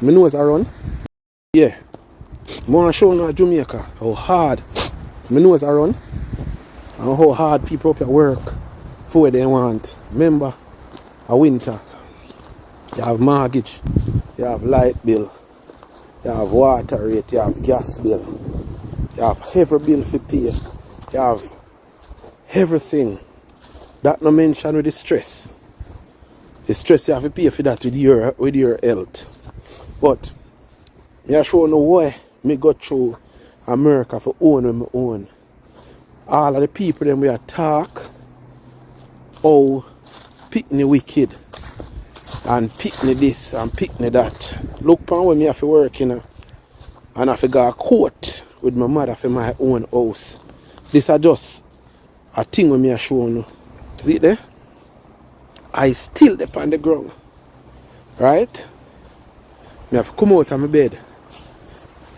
My nose around. Yeah. I want to show you Jamaica how hard my nose around and how hard people up here work for what they want. Remember, a winter, you have mortgage, you have light bill, you have water rate, you have gas bill, you have every bill to pay, you have everything. That no mention with the stress. The stress you have to pay for that with your health. But I show you why me go through America for own my own. All of the people them we attack, oh, pick me wicked and pick me this and pick me that. Look upon when me have to work and I have to go a court with my mother for my own house. This is just a thing when me I show you. See it there? I still up on the ground. Right? I have to come out of my bed.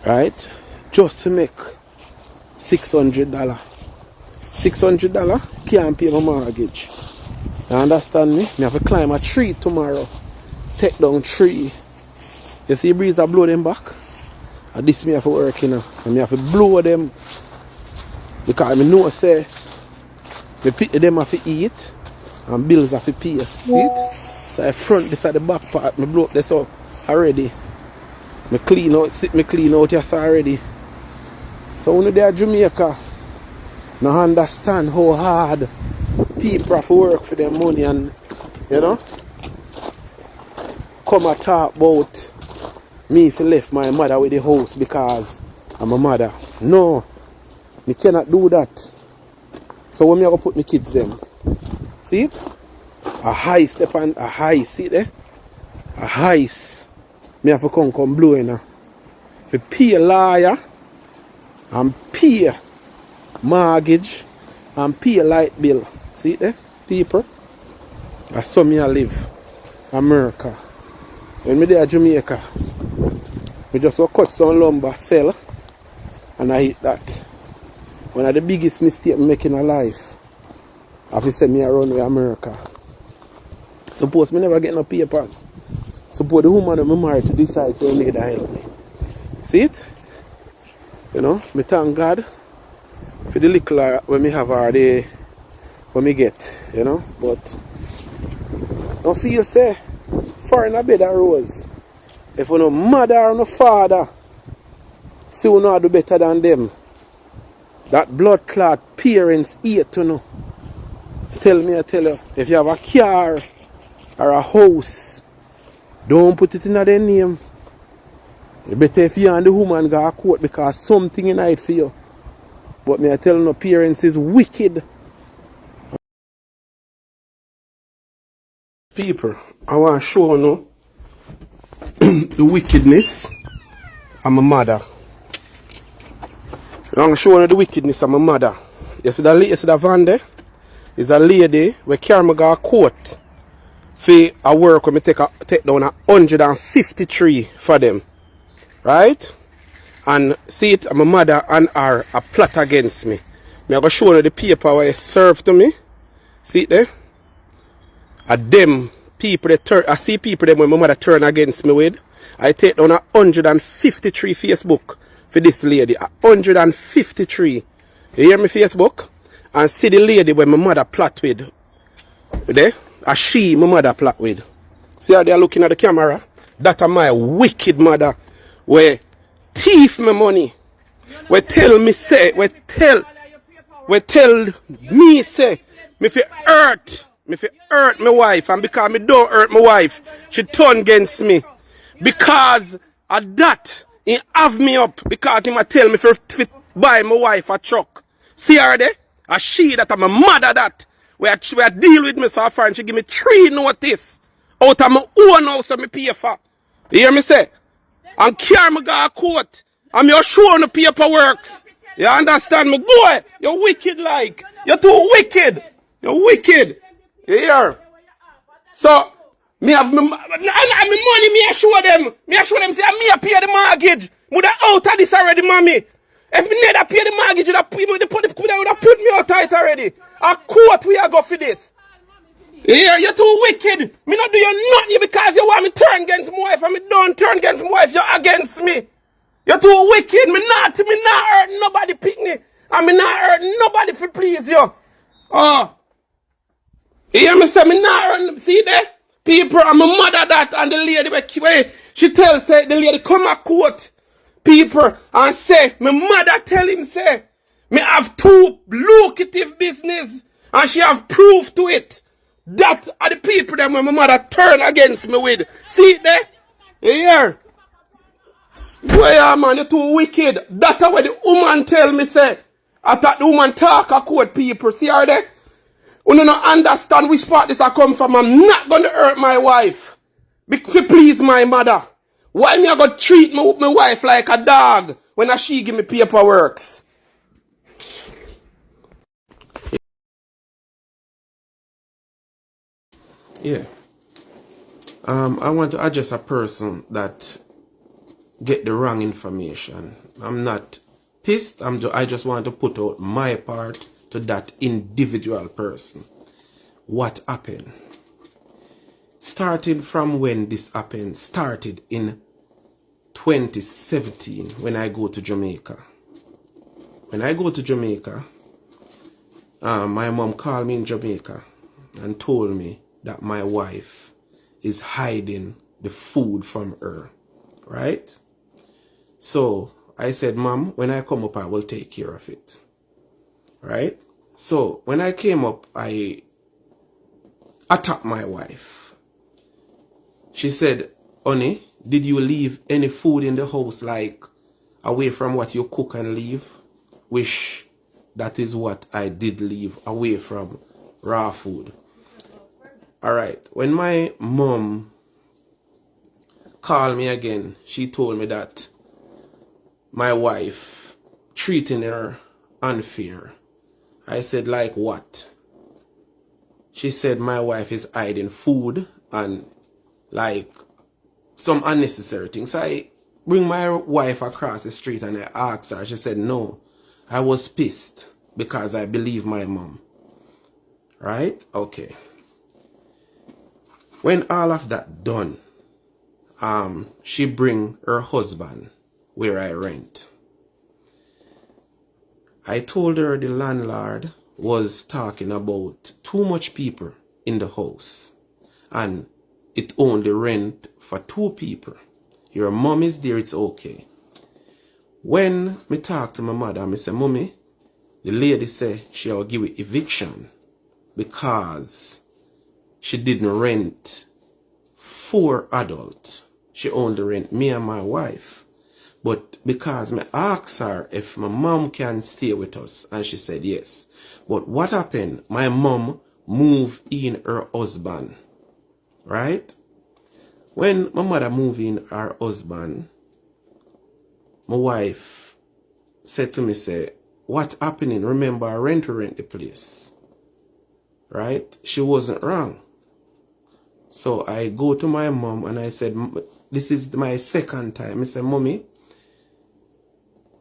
Right? Just to make $600. $600 can't pay my mortgage. You understand me? I have to climb a tree tomorrow. Take down tree. You see the breeze that blow them back? And this me have to work, you know. And I have to blow them. Because I know say me pick them have to eat and bills have to pay. See it? So I front this at the back part. I blow up this up already. Me clean out yes already. So when they are Jamaica, no understand how hard people have to work for their money and you know come and talk about me if I left my mother with the house because I'm a mother. No, me cannot do that. So when me go put my kids them, see it? A high step and a high, see there? A high. Me have to come blow in. To pay a lawyer and pay mortgage and pay a light bill. See it there? People. That's how me I live. America. When me there Jamaica, me just go cut some lumber, sell, and I eat that. One of the biggest mistakes I make in my life, I have to say me around with America. Suppose me never get no papers. Suppose the woman I'm married to decide to need to help me. See it? You know, me thank God for the little when me have or the when me get, you know. But don't feel say far in a bed of rose. If you no mother or no father, see you know do better than them. That blood clot parents hate to know. Tell me, I tell you, if you have a car or a house, don't put it in their name. You better if you and the woman go to court because something in it for you. But me I tell you, no, parents is wicked. People, I want to show you the wickedness of my mother. I want to show you the wickedness of my mother. You see that van there? Is a lady where carry me go to court. For a work when me take down 153 for them. Right? And see it, my mother and her a plot against me. Me I go show you the paper where it served to me. See it there? And them people that turn, I see people them when my mother turn against me with. I take down 153 Facebook for this lady. 153. You hear me Facebook? And see the lady when my mother plot with. There? A she my mother plot with. See how they are looking at the camera? That are my wicked mother. Where thief my money. Where tell me say, where tell me say, me fi hurt my wife, and because me don't hurt my wife, she turn against me. Because of that, he have me up because he might tell me for buy my wife a truck. See her there? A she that I'm a mother that. Where deal with me so far and she give me 3 notice out of my own house that me pay for. You hear me say? And carry me go to court. And me showing the paperwork. You understand me? Boy, you're wicked like. You're too wicked. You're wicked. You hear? So, me have my money, me I show them. Me I show them say me I pay the mortgage. Would I out of this already, mommy? If me never pay the mortgage, would have put me out of it already. A court we are go for this. Yeah, you're too wicked. Me not do you nothing because you want me turn against my wife and me don't turn against my wife. You're against me. You're too wicked. Me not hurt nobody pick me. And me not hurt nobody for please you. Oh. You hear me say me not hurt. See there? People and my mother that and the lady where she tells say the lady come a quote people and say my mother tell him say me have two lucrative business and she have proof to it. That are the people that my mother turn against me with. See it there? You hear? Boy, man, you're too wicked. That's what the woman tell me say. I thought the woman talk a quote people. See her there? You don't understand which part this I come from. I'm not going to hurt my wife. To please my mother. Why me I go treat my wife like a dog when she give me paperwork? Yeah. I want to address a person that get the wrong information. I'm not pissed. I just want to put out my part to that individual person. What happened? Starting from when this happened, started in 2017 when I go to Jamaica. When I go to Jamaica, my mom called me in Jamaica and told me that my wife is hiding the food from her, right? So I said, Mom, when I come up, I will take care of it, right? So when I came up, I attacked my wife. She said, honey, did you leave any food in the house, like away from what you cook and leave? Which that is what I did leave, away from raw food. All right. When my mom called me again, she told me that my wife treating her unfair. I said, like what? She said my wife is hiding food and like some unnecessary things. So I bring my wife across the street and I asked her. She said, no, I was pissed because I believe my mom. Right? Okay. When all of that done, she bring her husband where I rent. I told her the landlord was talking about too much people in the house and it only rent for 2 people. Your mom is there, it's okay. When me talk to my mother, I say, Mommy, the lady say she'll give you eviction because she didn't rent 4 adults. She only rent me and my wife. But because I asked her if my mom can stay with us, and she said yes. But what happened? My mom moved in her husband, right? When my mother moved in her husband, my wife said to me, say, what happening? Remember, I rent the place, right? She wasn't wrong. So I go to my mom and I said, this is my second time. I said, Mommy,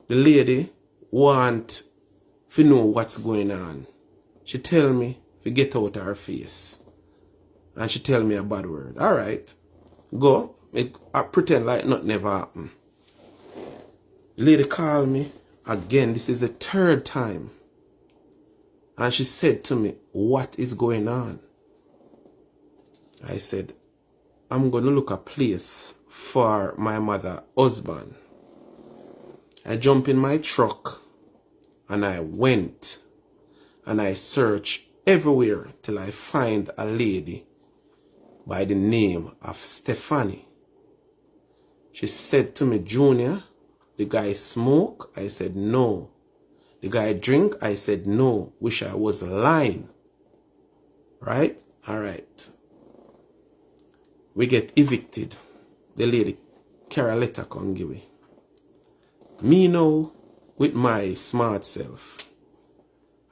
the lady want to know what's going on. She tell me to get out of her face. And she tell me a bad word. All right, go. I pretend like nothing never happened. The lady called me again. This is the 3rd time. And she said to me, what is going on? I said, I'm going to look a place for my mother's husband. I jump in my truck and I went and I searched everywhere till I find a lady by the name of Stephanie. She said to me, Junior, the guy smoke? I said, no. The guy drink? I said, no. Wish I was lying. Right? All right. We get evicted. The lady carry a letter come give me. Me now, with my smart self,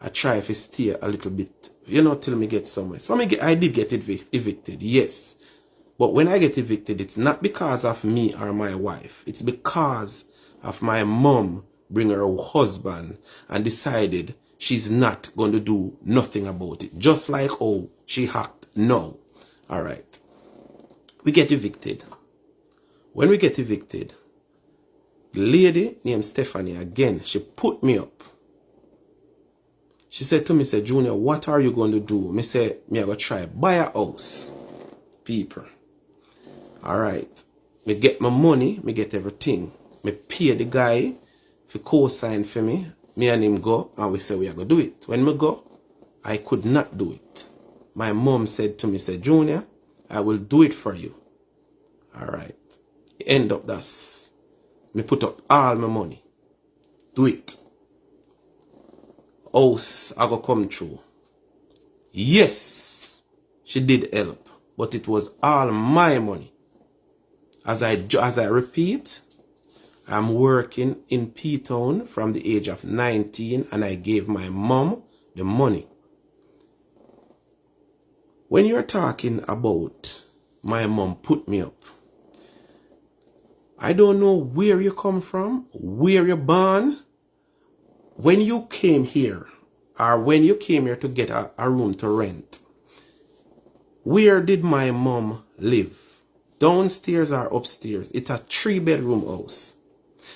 I try to stay a little bit, till me get somewhere. So I did get evicted, yes. But when I get evicted, it's not because of me or my wife. It's because of my mom bring her husband and decided she's not going to do nothing about it. Just like how she hacked No. All right. We get evicted. When we get evicted, the lady named Stephanie again, she put me up. She said to me, say, Junior, what are you going to do? Me say, me I go try buy a house. People. Alright. Me get my money, me get everything. Me pay the guy for co-sign for me. Me and him go, and we say we are going to do it. When me go, I could not do it. My mom said to me, say, Junior, I will do it for you. Alright. End up that's, me put up all my money. Do it. House I go come through. Yes, she did help, but it was all my money. As I repeat, I'm working in P-Town from the age of 19 and I gave my mom the money. When you're talking about my mom put me up, I don't know where you come from, where you're born. When you came here, or when you came here to get a room to rent, where did my mom live? Downstairs or upstairs? It's a 3-bedroom house.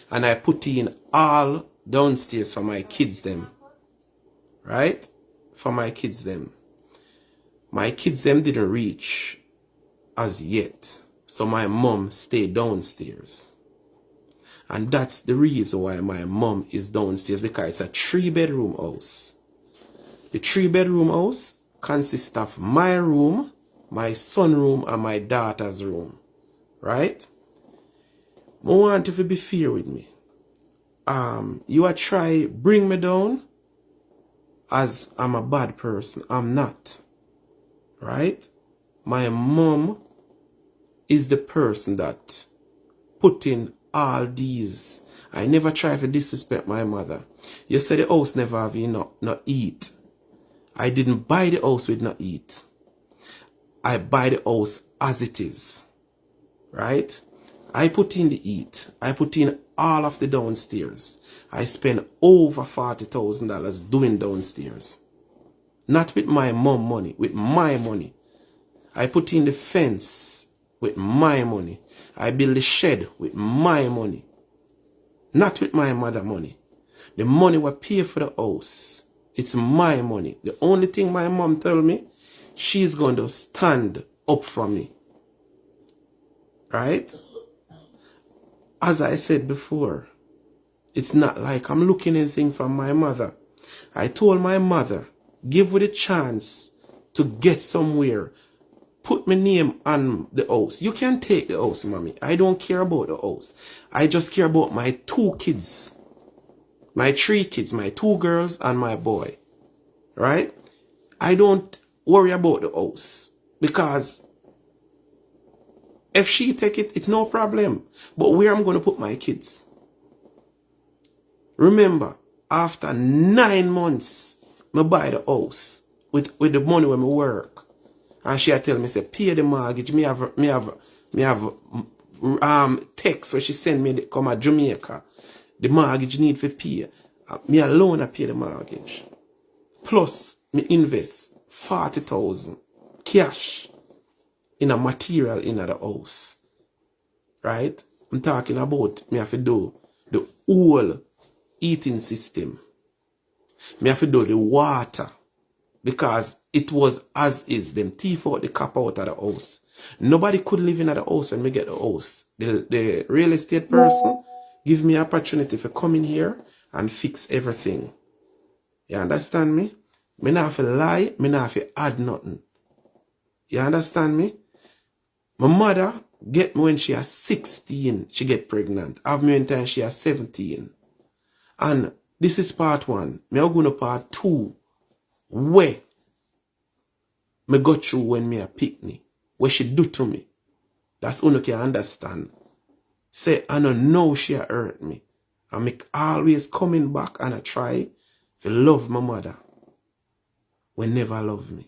And I put in all downstairs for my kids them. Right? For my kids them. My kids them didn't reach as yet. So my mom stayed downstairs. And that's the reason why my mom is downstairs, because it's a 3-bedroom house. The 3-bedroom house consists of my room, my son room, and my daughter's room. Right? I want you to be fair with me. You are try bring me down as I'm a bad person. I'm not. Right? My mom is the person that put in all these. I never try to disrespect my mother. You said the house never have enough, not eat. I didn't buy the house with not eat. I buy the house as it is. Right? I put in the eat. I put in all of the downstairs. I spent over $40,000 doing downstairs. Not with my mom money, with my money. I put in the fence with my money. I build the shed with my money. Not with my mother money. The money will pay for the house. It's my money. The only thing my mom told me, she's going to stand up for me. Right? As I said before, it's not like I'm looking anything from my mother. I told my mother, give me the chance to get somewhere. Put my name on the house. You can take the house, mommy. I don't care about the house. I just care about my 2 kids. My 3 kids, my 2 girls and my boy. Right? I don't worry about the house. Because if she take it, it's no problem. But where I'm going to put my kids? Remember, after 9 months, I buy the house with the money when I work. And she tell me, say, pay the mortgage. Me have text where she send me come to Jamaica. The mortgage need for pay. Me alone I pay the mortgage. Plus, me invest 40,000 cash in a material in the house. Right? I'm talking about me have to do the whole eating system. Me have to do the water. Because it was as is. Them thief out the cap out of the house. Nobody could live in the house when me get the house. The real estate person give me opportunity for come in here and fix everything. You understand me? Me not have to lie. Me not have to add nothing. You understand me? My mother get me when she was 16. She get pregnant. Have me when time she was 17. And this is part 1. Me are going to part 2. Where me go through when me a picnic. What she do to me. That's only can understand. Say, I don't know she a hurt me. I make always coming back and I try to love my mother. When never love me.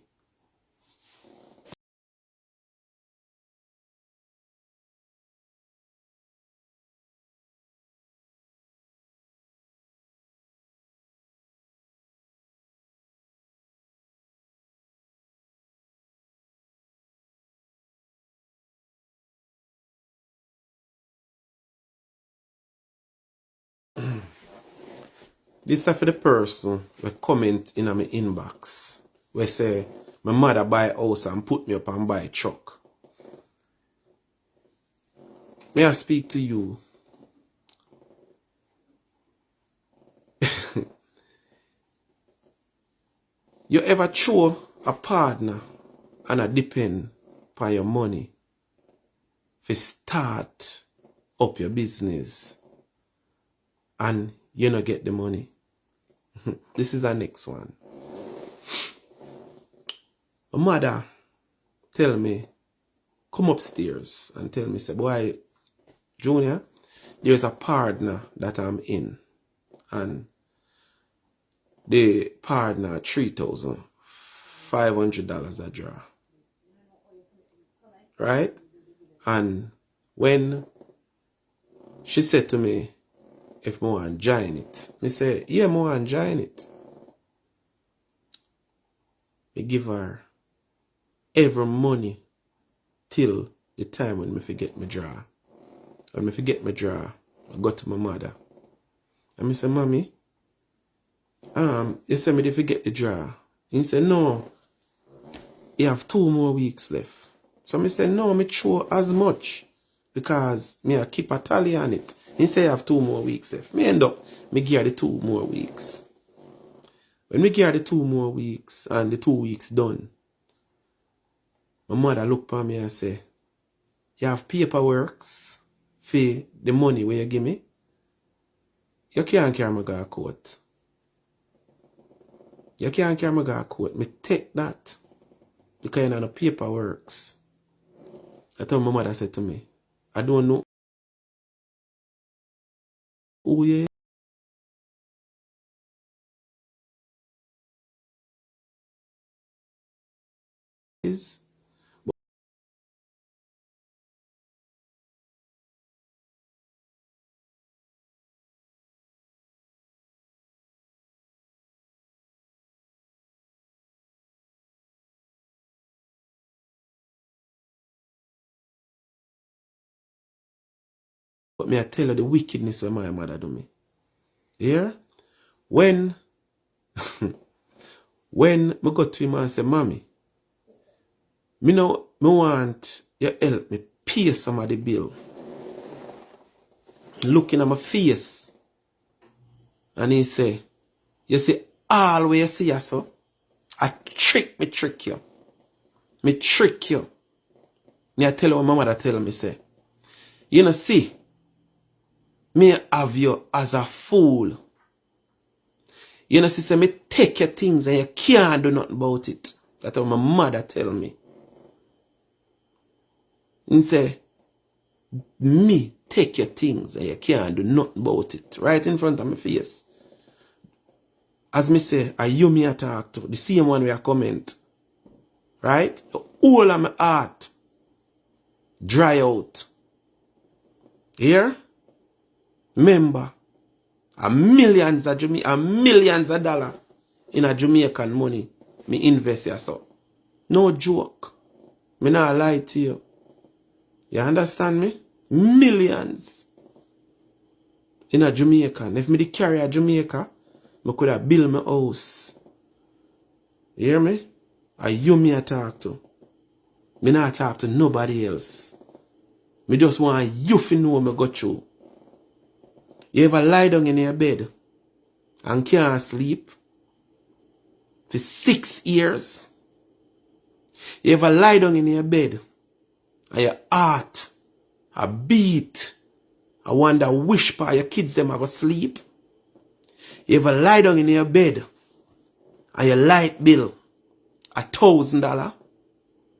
This is for the person who comment in my inbox. Where say, my mother buy a house and put me up and buy a truck. May I speak to you? You ever show a partner and a depend on your money to start up your business and you not get the money? This is the next one. My mother tell me, come upstairs and tell me, say, boy, Junior, there's a partner that I'm in. And the partner $3,500 a draw. Right? And when she said to me, if I want to join it, I say, yeah, I want to join it. I give her every money till the time when I forget my draw. When I forget my draw, I go to my mother. And I say, Mommy, you say me to forget the draw. He said, no, you have 2 more weeks left. So I said, no, me throw as much because me I keep a tally on it. He said, I have 2 more weeks left. Me end up, me give her the 2 more weeks. When me give her the 2 more weeks and the 2 weeks done, my mother look at me and say, you have paperworks for the money where you give me? You can't carry me go to court. You can't carry me go to court. Me take that because you know the paperworks. That's what my mother said to me. I don't know who you is. But me I tell her the wickedness of my mother do me. Yeah? When me go to him and say, Mommy, me want you help me pay some of the bill. Looking at my face. And he say, you see, all way you see you so, I trick you. Me trick you. Me I tell you what my mother tell me, say, you know see, me have you as a fool. You know see, say me take your things and you can't do nothing about it. That's what my mother tell me. And say, me take your things and you can't do nothing about it. Right in front of my face. As me say, are you me I talk to? The same one where I comment. Right? All of my heart dry out. Here? Remember, millions of dollars in a Jamaican money me invest here so. No joke. Me not lie to you. You understand me? Millions in a Jamaican. If me the carry a Jamaica, me could have built my house. You hear me? Are you me I talk to? Me not talk to nobody else. Me just want you to know me go through. You ever lie down in your bed and can't sleep for 6 years? You ever lie down in your bed and your heart a beat? I wonder which part your kids them are going to sleep? You ever lie down in your bed and your light bill $1,000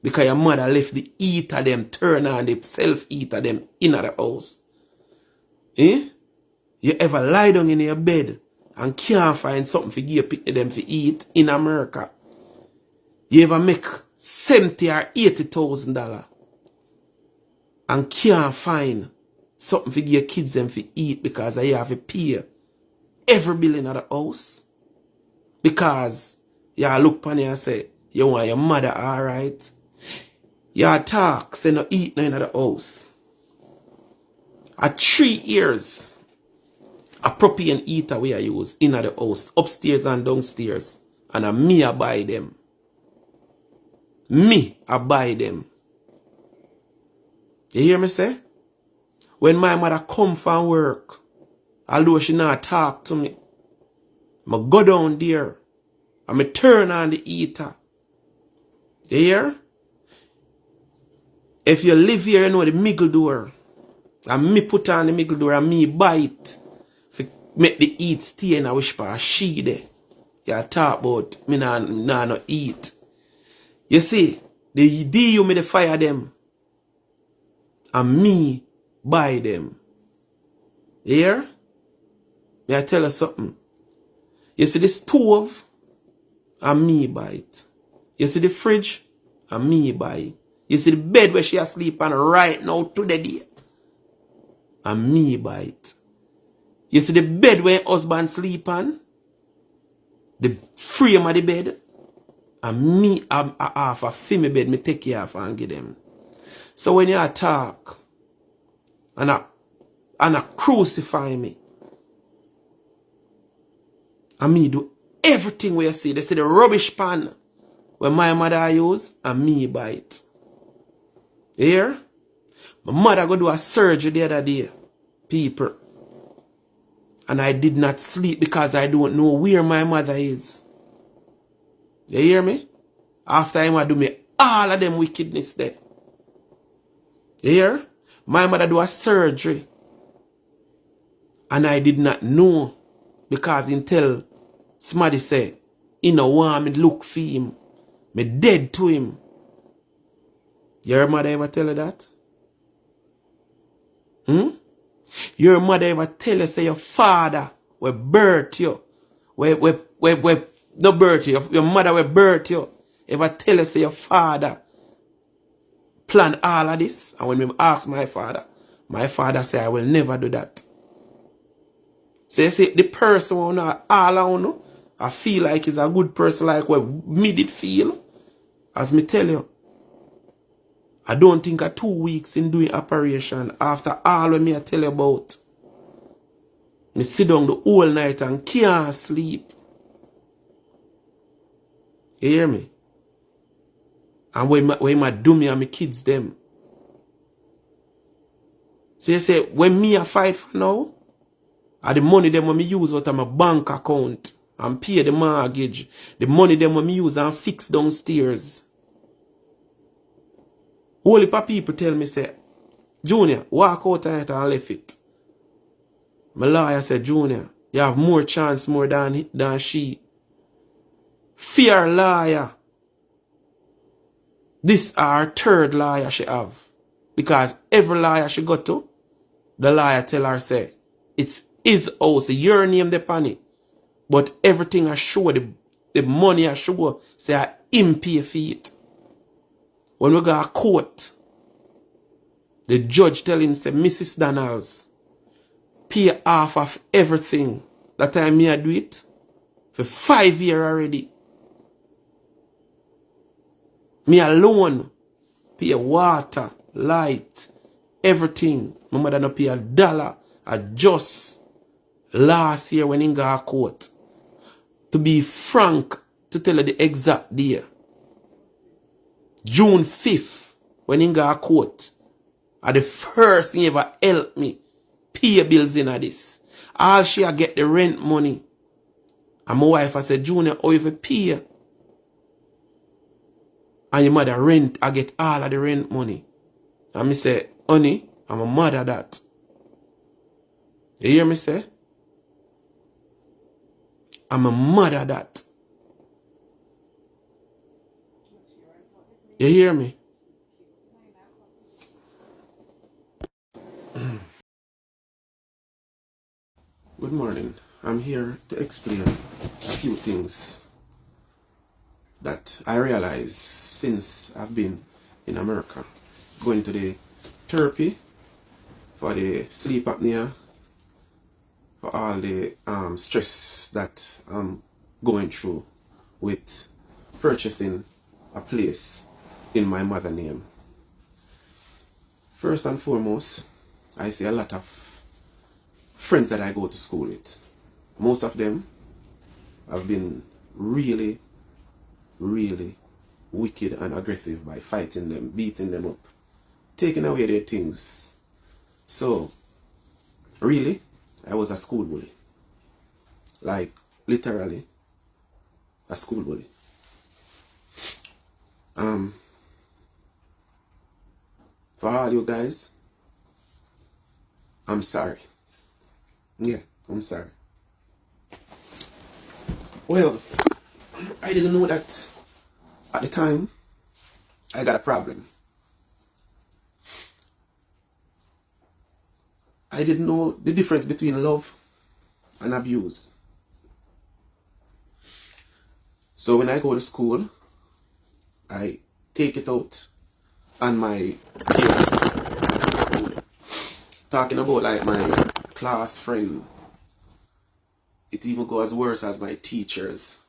because your mother left the heater them turn on the self heater them in the house? Eh? You ever lie down in your bed and can't find something for give them to eat in America? You ever make $70,000 or $80,000 and can't find something for give your kids them to eat because you have to pay every bill in the house? Because you look upon you and say, you want your mother alright? You talk, say no eat no in the house. At 3 years, A propane heater we I use in the house, upstairs and downstairs. And me I buy them. Me I buy them. You hear me say? When my mother come from work, although she not talk to me, I go down there and I turn on the heater. You hear? If you live here, you know the middle door. And me put on the middle door and me bite. Make the heat stay in a wish for she there. You talk about me no eat. You see, the day me the fire them. And me buy them. You hear? May I tell you something? You see the stove, and me buy it. You see the fridge, and me buy it. You see the bed where she asleep on right now to the day, and me buy it. You see the bed where husband sleep on, the frame of the bed, and me have half a female bed, me take care of and give them. So when you talk, and I crucify me, and me do everything where you see. They say the rubbish pan where my mother use, and me buy it. You hear? My mother go do a surgery the other day, people. And I did not sleep because I don't know where my mother is. You hear me? After I do me all of them wickedness there. You hear? My mother do a surgery. And I did not know. Because until somebody say, he no want me look for him. Me dead to him. Your mother ever tell you that? Your mother ever tell you say your father will birth you? No birth you. Your mother will birth you. Ever tell you say your father plan all of this? And when we ask my father say I will never do that. So you see the person who not all I know, I feel like he's a good person like what me did feel. As me tell you. I don't think 2 weeks in doing operation after all what me I tell you about. Me sit down the whole night and can't sleep. You hear me? And when I do me and my kids them. So you say, when me I fight for now, the money them when me use out of my bank account and pay the mortgage, the money them when me use and fix downstairs. Whole heap of people tell me, say, Junior, walk out of it and left it. My lawyer said, Junior, you have more chance more than she. Fear lawyer. This is our third lawyer she have. Because every lawyer she got to, the lawyer tell her, say, it's his house, your name depend it. But everything I show, the money I show, say I him pay for it. When we go to court, the judge tell him, say, Mrs. Donalds, pay half of everything. That time me I do it for 5 years already. Me alone pay water, light, everything. My mother no pay $1. I just last year when he got to court. To be frank, to tell you the exact day. June 5th, when he got to court. The first thing ever helped me pay bills in this. All she a get the rent money. And my wife I said, Junior, how you pay? And your mother rent, I get all of the rent money. And me say, honey, I'm a mother that. You hear me say? I'm a mother that. You hear me? Good morning. I'm here to explain a few things that I realized since I've been in America. Going to the therapy for the sleep apnea, for all the stress that I'm going through with purchasing a place in my mother name. First and foremost, I see a lot of friends that I go to school with, most of them have been really, really wicked and aggressive by fighting them, beating them up, taking away their things. So, really, I was a school bully. Like, literally, a school bully. For all you guys, I'm sorry. Yeah, I'm sorry. Well, I didn't know that at the time I got a problem. I didn't know the difference between love and abuse. So when I go to school, I take it out on my peers. Talking about like my class friend. It even goes as worse as my teachers.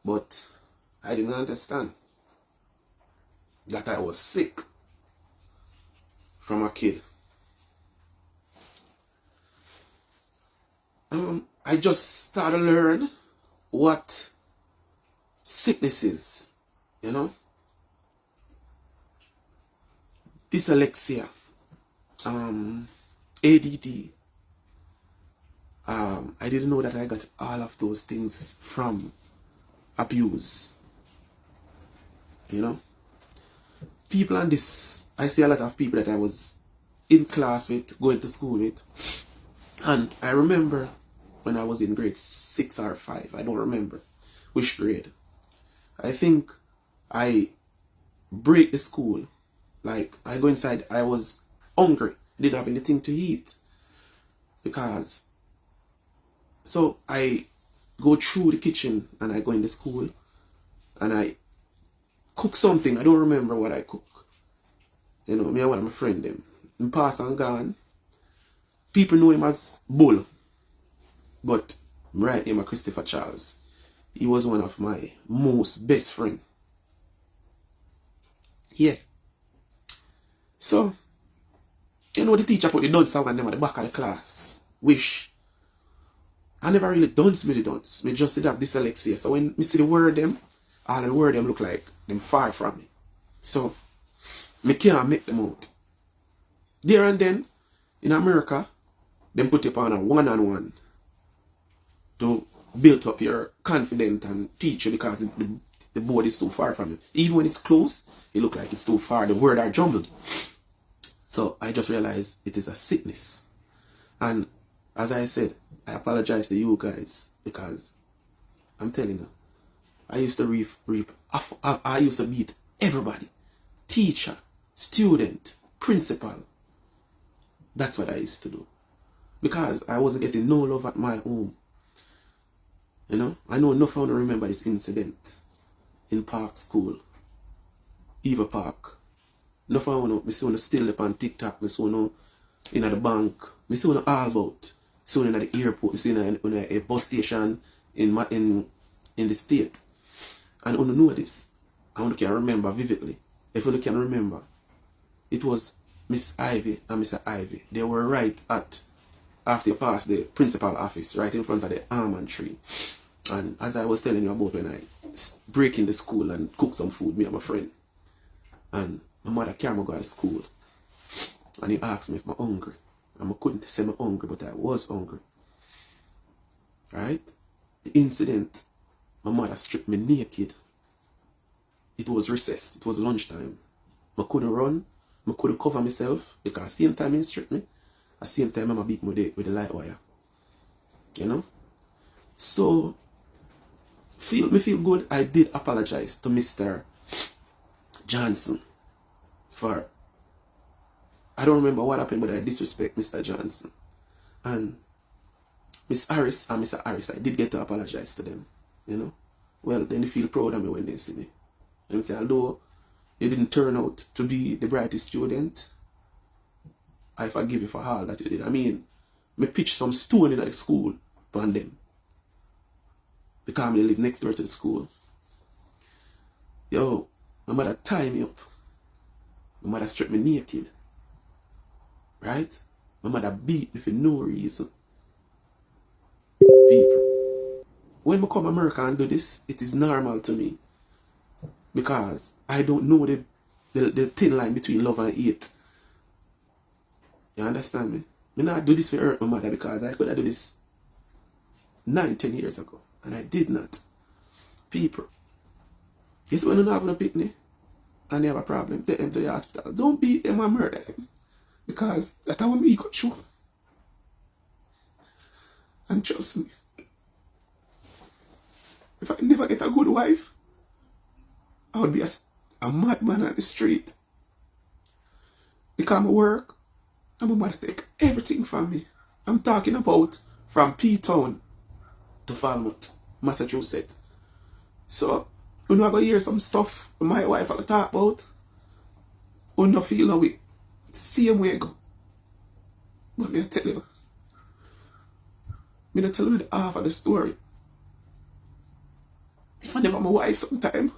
But I didn't understand that I was sick from a kid. I just started to learn what sickness is, you know? Dyslexia, ADD. I didn't know that I got all of those things from abuse, you know? People on this, I see a lot of people that I was in class with, going to school with, and I remember when I was in grade 6 or 5, I don't remember which grade. I think I break the school. Like, I go inside, I was hungry, didn't have anything to eat. Because, so I go through the kitchen and I go in the school and I cook something. I don't remember what I cook. You know, me and one of my friend them. In pass and gone. People know him as Bolo. But right name is Christopher Charles. He was one of my most best friend. Yeah. So, you know, the teacher put the dunce on them at the back of the class. Wish. I never really dunce me the dunce. Me just did have dyslexia. So when me see the word them, all the word them look like them far from me. So, me can't make them out. There and then, in America, them put you on a one-on-one to build up your confidence and teach you because the board is too far from you. Even when it's close, it look like it's too far. The words are jumbled. So I just realized it is a sickness. And as I said, I apologize to you guys because I'm telling you, I used to I used to beat everybody. Teacher, student, principal. That's what I used to do. Because I wasn't getting no love at my home. You know, I know enough to remember this incident in Park School, Eva Park. Enough I see when still up on TikTok, I see when in the bank, I see when all about, see when at the airport, I see when a bus station in the state. And when you know this, I want to can remember vividly. If you can remember, it was Miss Ivy and Mr. Ivy. They were right after you pass the principal office, right in front of the almond tree. And as I was telling you about when I break in the school and cook some food, me and my friend. And my mother carried me go to school. And he asked me if I'm hungry. And I couldn't say I'm hungry, but I was hungry. Right? The incident, my mother stripped me naked. It was recess. It was lunchtime. I couldn't run. I couldn't cover myself. Because at the same time he stripped me, at the same time I beat me with the light wire. You know? So, me feel good. I did apologize to Mr. Johnson for, I don't remember what happened, but I disrespect Mr. Johnson. And Miss Harris and Mr. Harris, I did get to apologize to them. You know? Well, then they feel proud of me when they see me. And they say, although you didn't turn out to be the brightest student, I forgive you for all that you did. I mean, me pitch some stone in the school on them. Because I live next door to the school. Yo, my mother tied me up. My mother stripped me naked. Right? My mother beat me for no reason. People. When I come to America and do this, it is normal to me. Because I don't know the thin line between love and hate. You understand me? I not do this for hurt my mother because I could have done this 9-10 years ago. And I did not. People. It's when you don't have no picnic and they have a problem, take them to the hospital. Don't beat them and murder them. Because that's how me got through. And trust me, if I never get a good wife, I would be a madman on the street. Because I work, and my mother take everything from me. I'm talking about from P-Town to Falmouth, Massachusetts. So, when I go hear some stuff my wife I talk about, I don't feel no way. Same way I go. But me I tell you, me not tell you the half of the story. If I never my wife sometime,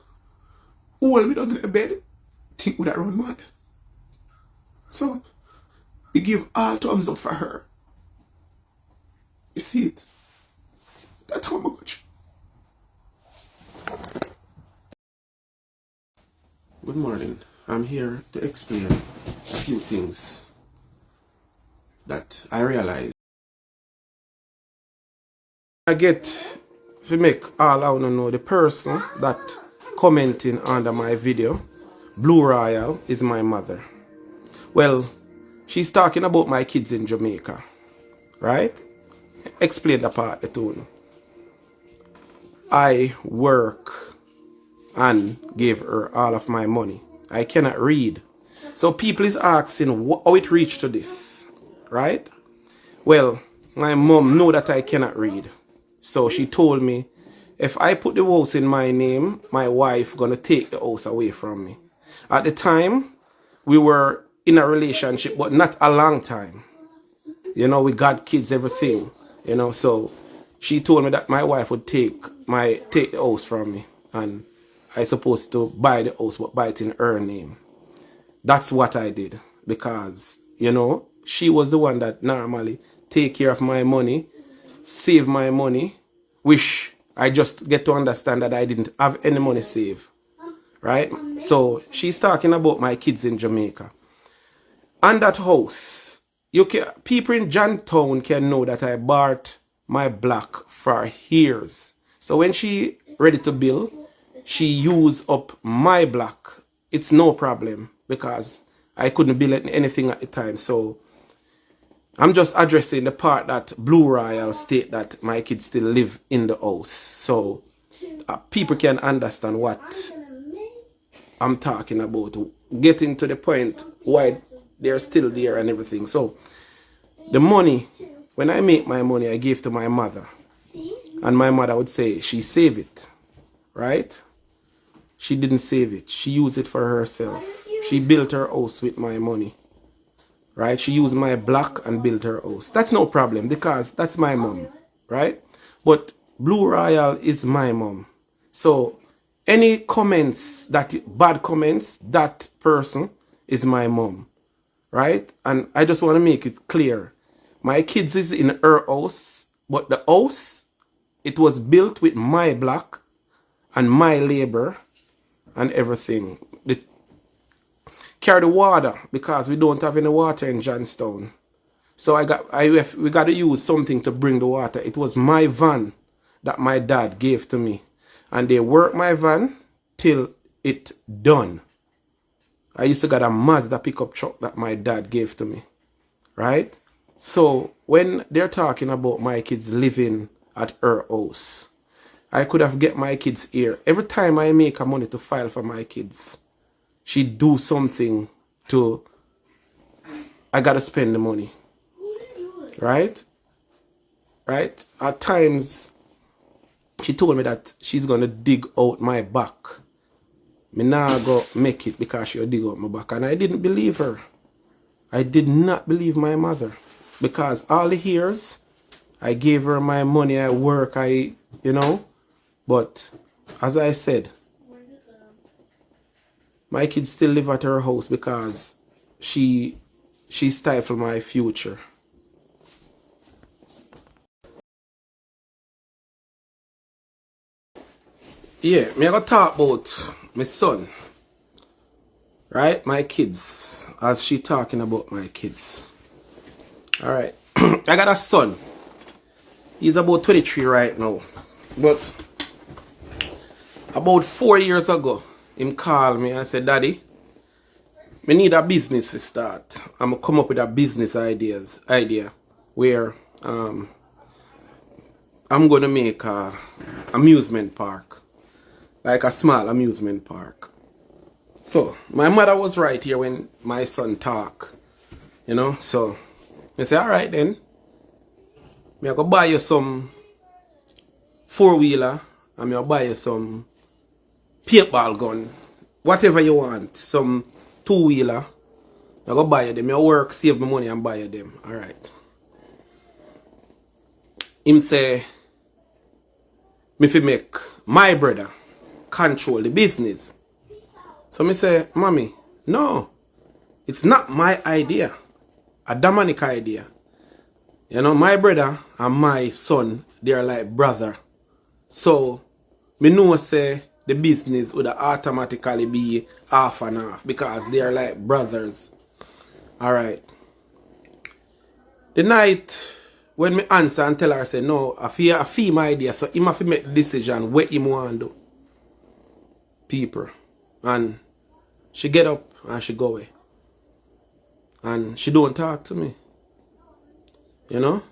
hold me down in the bed, think would I run mad. So, we give all thumbs up for her. You see it? That's how much. Good morning. I'm here to explain a few things that I realize. I get to make all I want to know the person that commenting under my video, Blue Royal, is my mother. Well, she's talking about my kids in Jamaica, right? Explain the part the tune. I work and gave her all of my money. I cannot read. So people is asking how it reached to this, right? Well, my mom know that I cannot read. So she told me, if I put the house in my name, my wife gonna take the house away from me. At the time, we were in a relationship, but not a long time. You know, we got kids, everything. You know, so she told me that my wife would take the house from me, and I supposed to buy the house, but buy it in her name. That's what I did, because, you know, she was the one that normally take care of my money, save my money, which I just get to understand that I didn't have any money saved, right? So she's talking about my kids in Jamaica. And that house, people in Johntown can know that I bought my block for years. So when she ready to build, she used up my block. It's no problem because I couldn't build anything at the time. So I'm just addressing the part that Blue Royal state that my kids still live in the house. So people can understand what I'm talking about. Getting to the point why they're still there and everything. So the money, when I make my money, I give to my mother. And my mother would say she saved it, right? She didn't save it. She used it for herself. She built her house with my money, right? She used my block and built her house. That's no problem because that's my mom, right? But Blue Royal is my mom. So any comments, bad comments, that person is my mom, right? And I just want to make it clear. My kids is in her house, but the house, it was built with my block and my labor and everything. Carry the water because we don't have any water in Johnstown. So we got to use something to bring the water. It was my van that my dad gave to me. And they worked my van till it done. I used to get a Mazda pickup truck that my dad gave to me. Right? So when they're talking about my kids living at her house, I could have get my kids here. Every time I make a money to file for my kids, she do something to, I gotta spend the money. Right? Right? At times, she told me that she's gonna dig out my back. Me nah go make it because she'll dig out my back. And I didn't believe her. I did not believe my mother. Because all the years, I gave her my money, I work, you know. But, as I said, my kids still live at her house because she stifled my future. Yeah, me I gonna talk about my son. Right? My kids. As she talking about my kids. Alright. I got a son. He's about 23 right now. But about 4 years ago, him called me and said, Daddy, me need a business to start. I'm gonna come up with a business idea where I'm gonna make a amusement park. Like a small amusement park. So my mother was right here when my son talk. You know, so I say, alright then. Me I go buy you some 4-wheeler and me I buy you some paintball gun. Whatever you want. Some 2-wheeler. I go buy you them. I work, save my money and buy you them. Alright. Him say, me fi make my brother control the business. So me say, Mommy, no. It's not my idea. A demonic idea. You know, my brother and my son, they are like brother. So, me know say the business would automatically be half and half because they are like brothers. Alright. The night when me answer and tell her, say, no, I feel my idea, so him have to make the decision what him want to do. People. And she get up and she go away. And she don't talk to me. You know?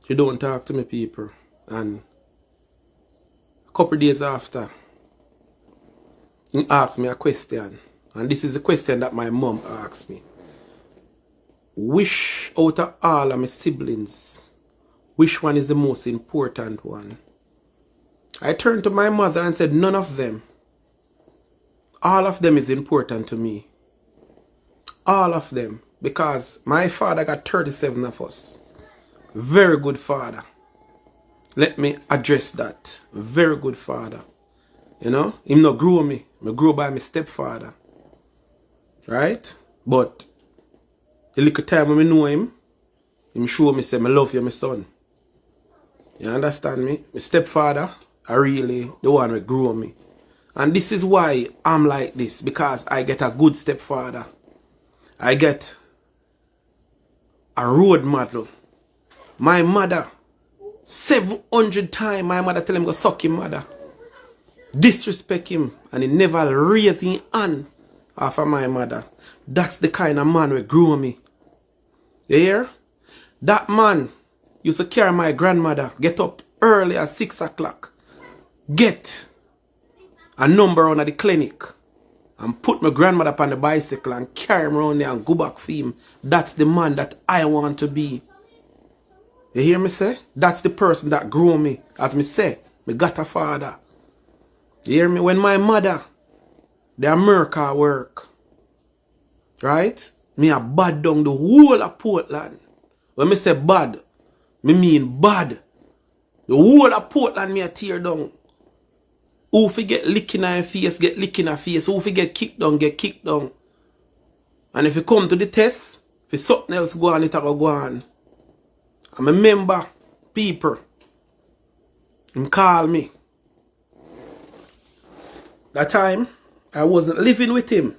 She don't talk to me, people. And a couple days after, he asked me a question. And this is a question that my mom asked me. Which out of all of my siblings, which one is the most important one? I turned to my mother and said, none of them. All of them is important to me. All of them. Because my father got 37 of us. Very good father. Let me address that. Very good father. You know? Him not grow me. I grew by my stepfather. Right? But the little time when I know him show me say, I love you, my son. You understand me? My stepfather are really the one who grew me. And this is why I'm like this. Because I get a good stepfather. I get a road model. My mother, 700 times my mother tell him go suck him mother. Disrespect him. And he never raise his hand after my mother. That's the kind of man who grew me. You hear? That man used to carry my grandmother, get up early at 6 o'clock, get a number on at the clinic, and put my grandmother up on the bicycle and carry him around there and go back for him. That's the man that I want to be. You hear me say? That's the person that grew me. As me say, me got a father. You hear me? When my mother, the America work, right? Me a bad down the whole of Portland. When me say bad, me mean bad. The whole of Portland me a tear down. Who fi get lick in her face, get lick in her face. Who fi get kicked down, get kicked down. And if you come to the test, if something else go on, it a go on. I remember people, him call me. That time, I wasn't living with him.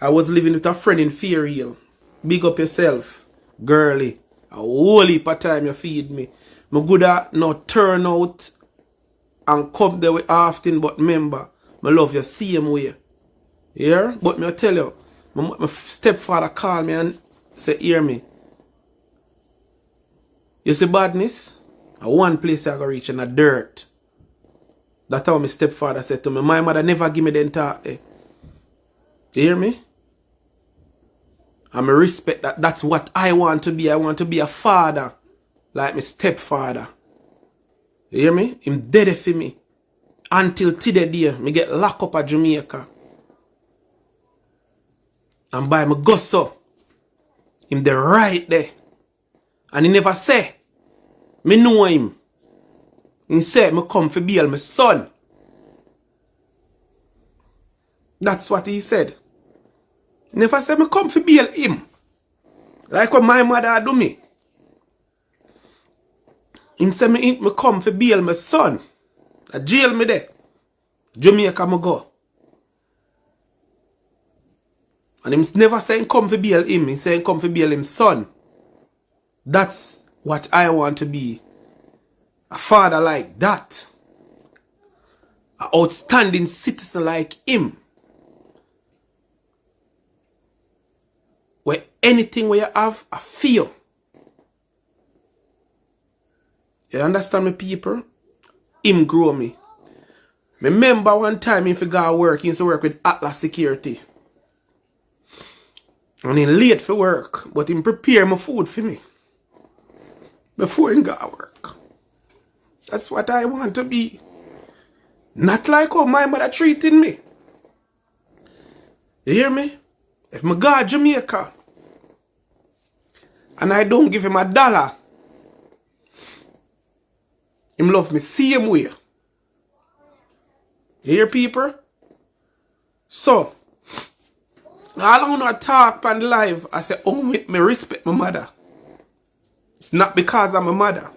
I was living with a friend in Fair Hill. Big up yourself, girly. A whole heap of time you feed me. I good at now turn out and come there with often, but remember, I love you same way. Yeah? But me I tell you, my stepfather called me and say, hear me. You see badness? One place I go reach in the dirt. That's how my stepfather said to me. My mother never give me the talk there. You hear me? And I respect that. That's what I want to be. I want to be a father. Like my stepfather. You hear me? Him dead for me. Until today day, me get locked up at Jamaica. And by my gusso, him there right there. And he never say, me know him. He said, me come for bail my son. That's what he said. He never said, me come for bail him. Like what my mother do me. He said, me come for bail my son. A jail me there. Jamaica me go. And him never saying come for bail him. He saying come for bail him son. That's what I want to be. A father like that. An outstanding citizen like him. Where anything where you have, I feel. You understand me, people? Him grow me. Remember one time if he got work, he used to work with Atlas Security. And he late for work, but he prepare my food for me. Before he got work. That's what I want to be. Not like how my mother treating me. You hear me? If me go to Jamaica and I don't give him $1, him love me same way. You hear, people? So, all I want to talk on live, I say, oh, me respect my mother. It's not because I'm a mother.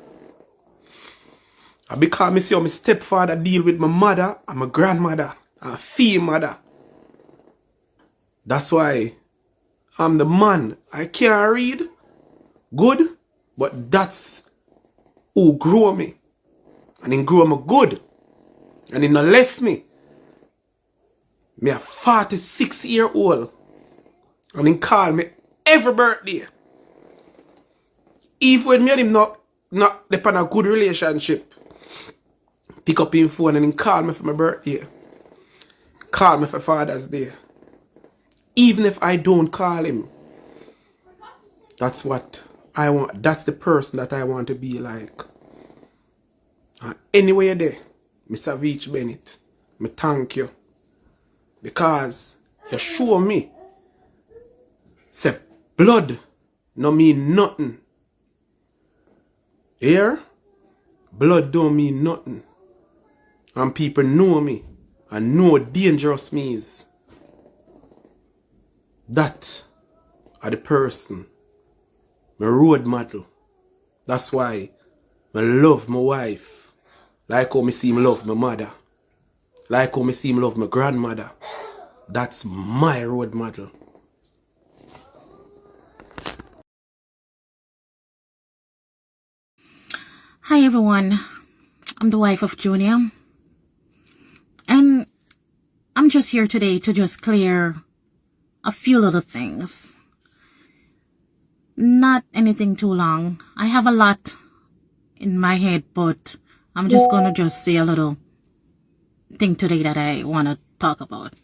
It's because I see how my stepfather deal with my mother and my grandmother and a fee mother. That's why I'm the man. I can't read good, but that's who grew me. And he grew me good. And he not left me. Me a 46-year-old. And he call me every birthday. Even when me and him not depend on a good relationship. Pick up his phone and he call me for my birthday. Call me for Father's Day. Even if I don't call him. That's what I want. That's the person that I want to be like. Anyway there, Mr. Veach Bennett, me thank you. Because you show me, say blood no mean nothing. Here, blood don't mean nothing. And people know me and know how dangerous me is. That are the person, my road model. That's why I love my wife. Like how me see him love my mother. Like how me see him love my grandmother. That's my road model. Hi everyone, I'm the wife of Junior. And I'm just here today to just clear a few little things. Not anything too long. I have a lot in my head, but I'm just going to just say a little thing today that I want to talk about.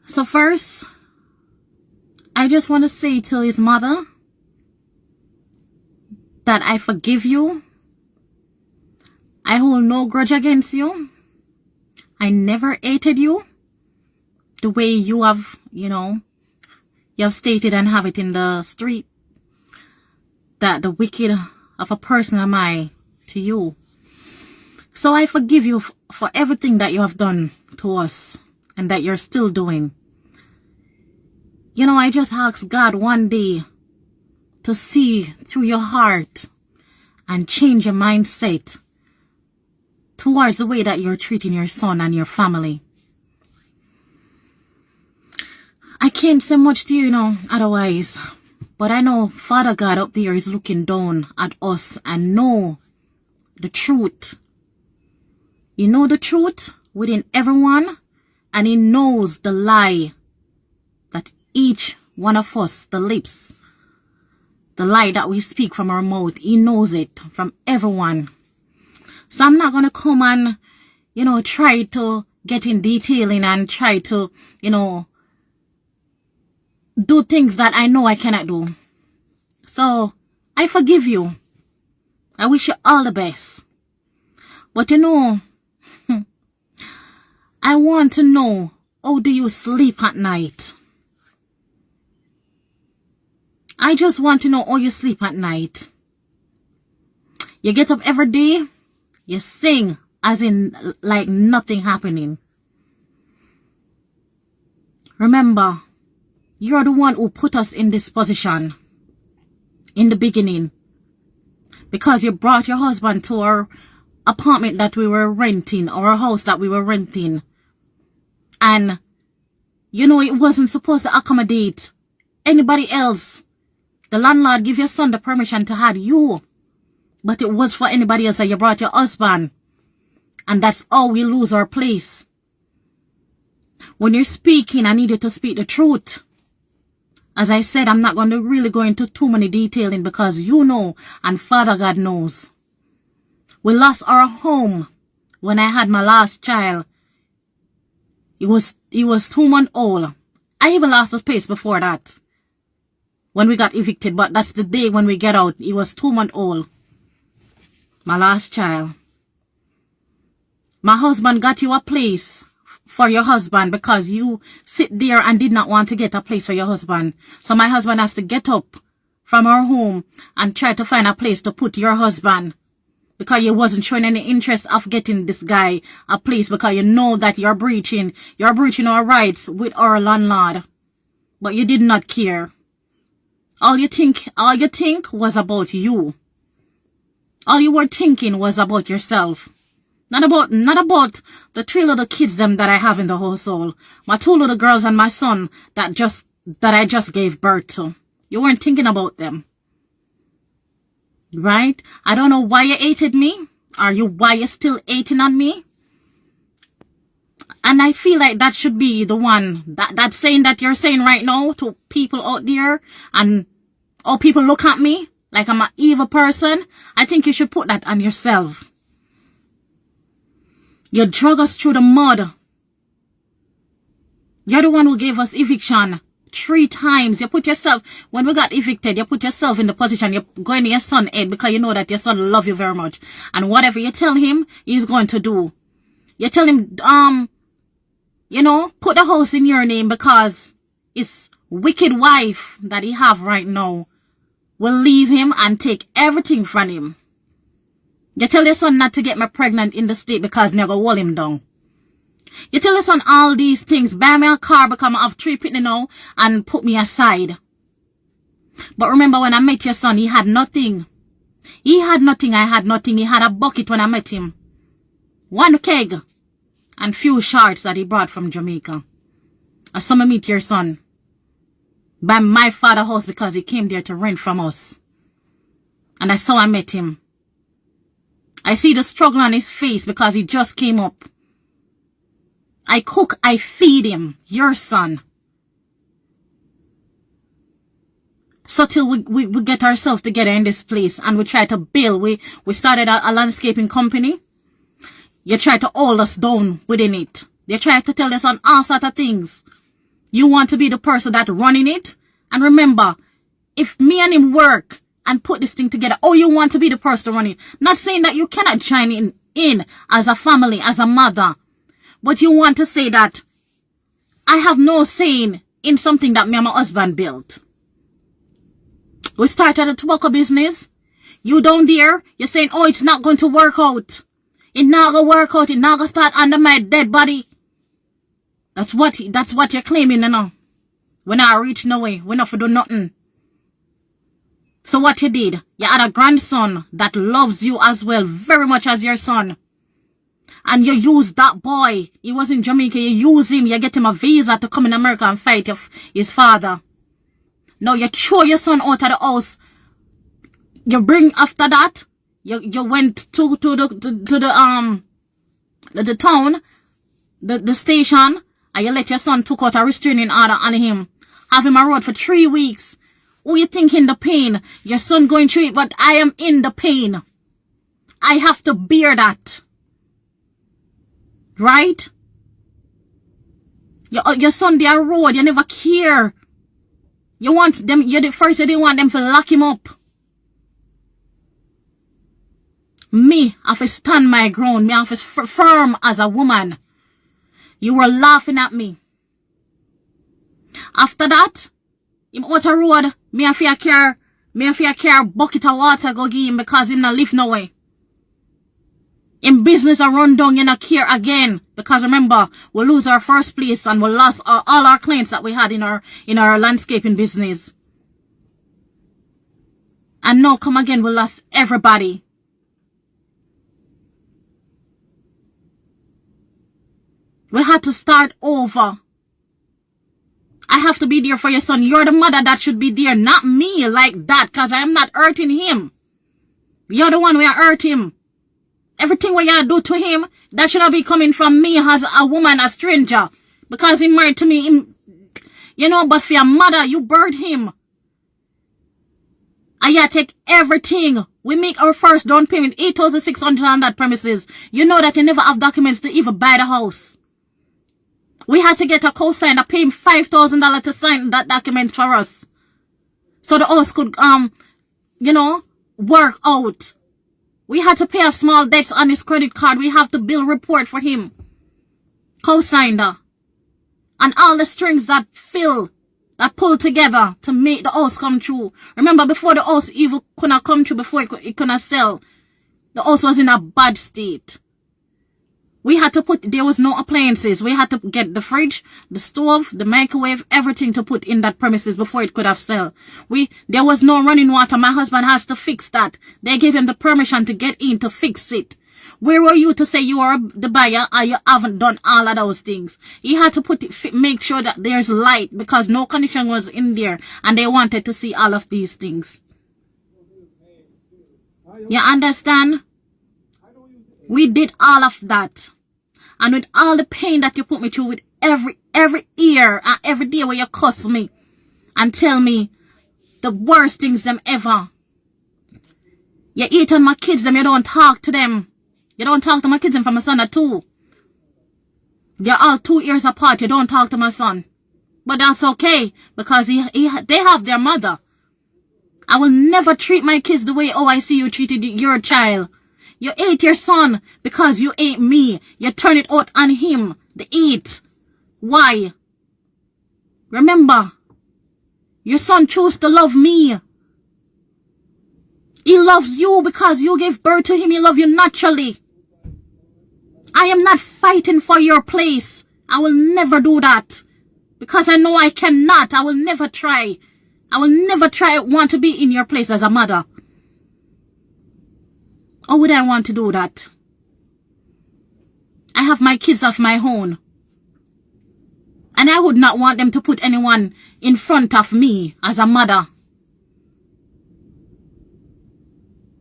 So first, I just want to say to his mother that I forgive you. I hold no grudge against you. I never hated you the way you have, you have stated and have it in the street. That the wicked of a person am I to you. So I forgive you for everything that you have done to us and that you're still doing. I just ask God one day to see through your heart and change your mindset towards the way that you're treating your son and your family. I can't say much to you, otherwise. But I know Father God up there is looking down at us and know the truth. You know the truth within everyone, and he knows the lie that each one of us, the lips, the lie that we speak from our mouth, he knows it from everyone. So I'm not going to come and, try to get in detailing and try to, do things that I know I cannot do. So I forgive you. I wish you all the best. But I want to know, how do you sleep at night? I just want to know how you sleep at night. You get up every day, you sing as in like nothing happening. Remember, you're the one who put us in this position in the beginning. Because you brought your husband to apartment that we were renting, or a house that we were renting. And, you know, it wasn't supposed to accommodate anybody else. The landlord give your son the permission to have you. But it was for anybody else that you brought your husband. And that's how we lose our place. When you're speaking, I need you to speak the truth. As I said, I'm not going to really go into too many detailing because you know and Father God knows. We lost our home when I had my last child. He was 2 months old. I even lost the place before that. When we got evicted, but that's the day when we get out. He was 2 months old. My last child. My husband got you a place for your husband because you sit there and did not want to get a place for your husband. So my husband has to get up from our home and try to find a place to put your husband. Because you wasn't showing any interest of getting this guy a place because you know that you're breaching our rights with our landlord. But you did not care. All you think was about you. All you were thinking was about yourself. Not about the 3 little kids them that I have in the household. My 2 little girls and my son that I just gave birth to. You weren't thinking about them. Right? I don't know why you hated me. Why you still hating on me? And I feel like that should be the one, that saying that you're saying right now to people out there, and all people look at me like I'm an evil person. I think you should put that on yourself. You drug us through the mud. You're the one who gave us eviction 3 times. You put yourself, when we got evicted, you put yourself in the position, you're going to your son's head because you know that your son loves you very much. And whatever you tell him, he's going to do. You tell him, you know, put the house in your name because his wicked wife that he have right now will leave him and take everything from him. You tell your son not to get me pregnant in the state because they're going to hold him down. You tell your son all these things. Buy me a car because I have 3 pitney now and put me aside. But remember when I met your son, he had nothing. He had nothing, I had nothing. He had a bucket when I met him. 1 keg and few shorts that he brought from Jamaica. I saw me meet your son by my father's house because he came there to rent from us. And that's how I met him. I see the struggle on his face because he just came up. I cook, I feed him, your son. So till we get ourselves together in this place and we try to build, we started a landscaping company. You try to hold us down within it. You try to tell us on all sorts of things. You want to be the person that running it. And remember, if me and him work and put this thing together, oh, you want to be the person running it. Not saying that you cannot join in as a family, as a mother. But you want to say that I have no say in something that me and my husband built. We started a tobacco business. You down there, you're saying, oh, it's not going to work out. It not going to work out. It not going to start under my dead body. That's what you're claiming, you know. When I reach no way, we not for do nothing. So what you did, you had a grandson that loves you as well, very much as your son. And you used that boy. He was in Jamaica. You use him. You get him a visa to come in America and fight his father. Now you throw your son out of the house. You bring after that. You went to the town, the station, and you let your son took out a restraining order on him. Have him a road for 3 weeks. Who you think in the pain? Your son going through it, but I am in the pain. I have to bear that. Right? Your son there road, you never care. You want them, you didn't want them to lock him up. Me, I have to stand my ground. Me, I have to firm as a woman. You were laughing at me. After that, him out the road, me have to carry bucket of water go give him because him not live no way. In business a run down, you not care again. Because remember, we lose our first place and we lost all our clients that we had in our landscaping business. And now come again, we lost everybody. We had to start over. I have to be there for your son. You're the mother that should be there, not me like that, because I am not hurting him. You're the one who hurt him. Everything what you do to him, that should not be coming from me as a woman, a stranger. Because he married to me, you know, but for your mother, you burned him. And you take everything. We make our first down payment, 8,600 on that premises. You know that you never have documents to even buy the house. We had to get a co-signer, pay him $5,000 to sign that document for us. So the house could, you know, work out. We had to pay off small debts on his credit card. We have to bill report for him. Co-signer. And all the strings that pull together to make the house come true. Remember, before the house even could not come true, before it could not sell, the house was in a bad state. We had to there was no appliances. We had to get the fridge, the stove, the microwave, everything to put in that premises before it could have sell. There was no running water. My husband has to fix that. They gave him the permission to get in to fix it. Where were you to say you are the buyer and you haven't done all of those things? He had to make sure that there's light because no connection was in there and they wanted to see all of these things. You understand? We did all of that. And with all the pain that you put me through, with every year and every day where you cuss me and tell me the worst things them ever. You eat on my kids, them, you don't talk to them. You don't talk to my kids, them from my son at 2. They're all 2 years apart. You don't talk to my son. But that's okay because they have their mother. I will never treat my kids the way I see you treated your child. You ate your son because you ate me. You turn it out on him. The eat. Why? Remember, your son chose to love me. He loves you because you gave birth to him. He loves you naturally. I am not fighting for your place. I will never do that. Because I know I cannot. I will never try. I will never want to be in your place as a mother. Or would I want to do that? I have my kids of my own. And I would not want them to put anyone in front of me as a mother.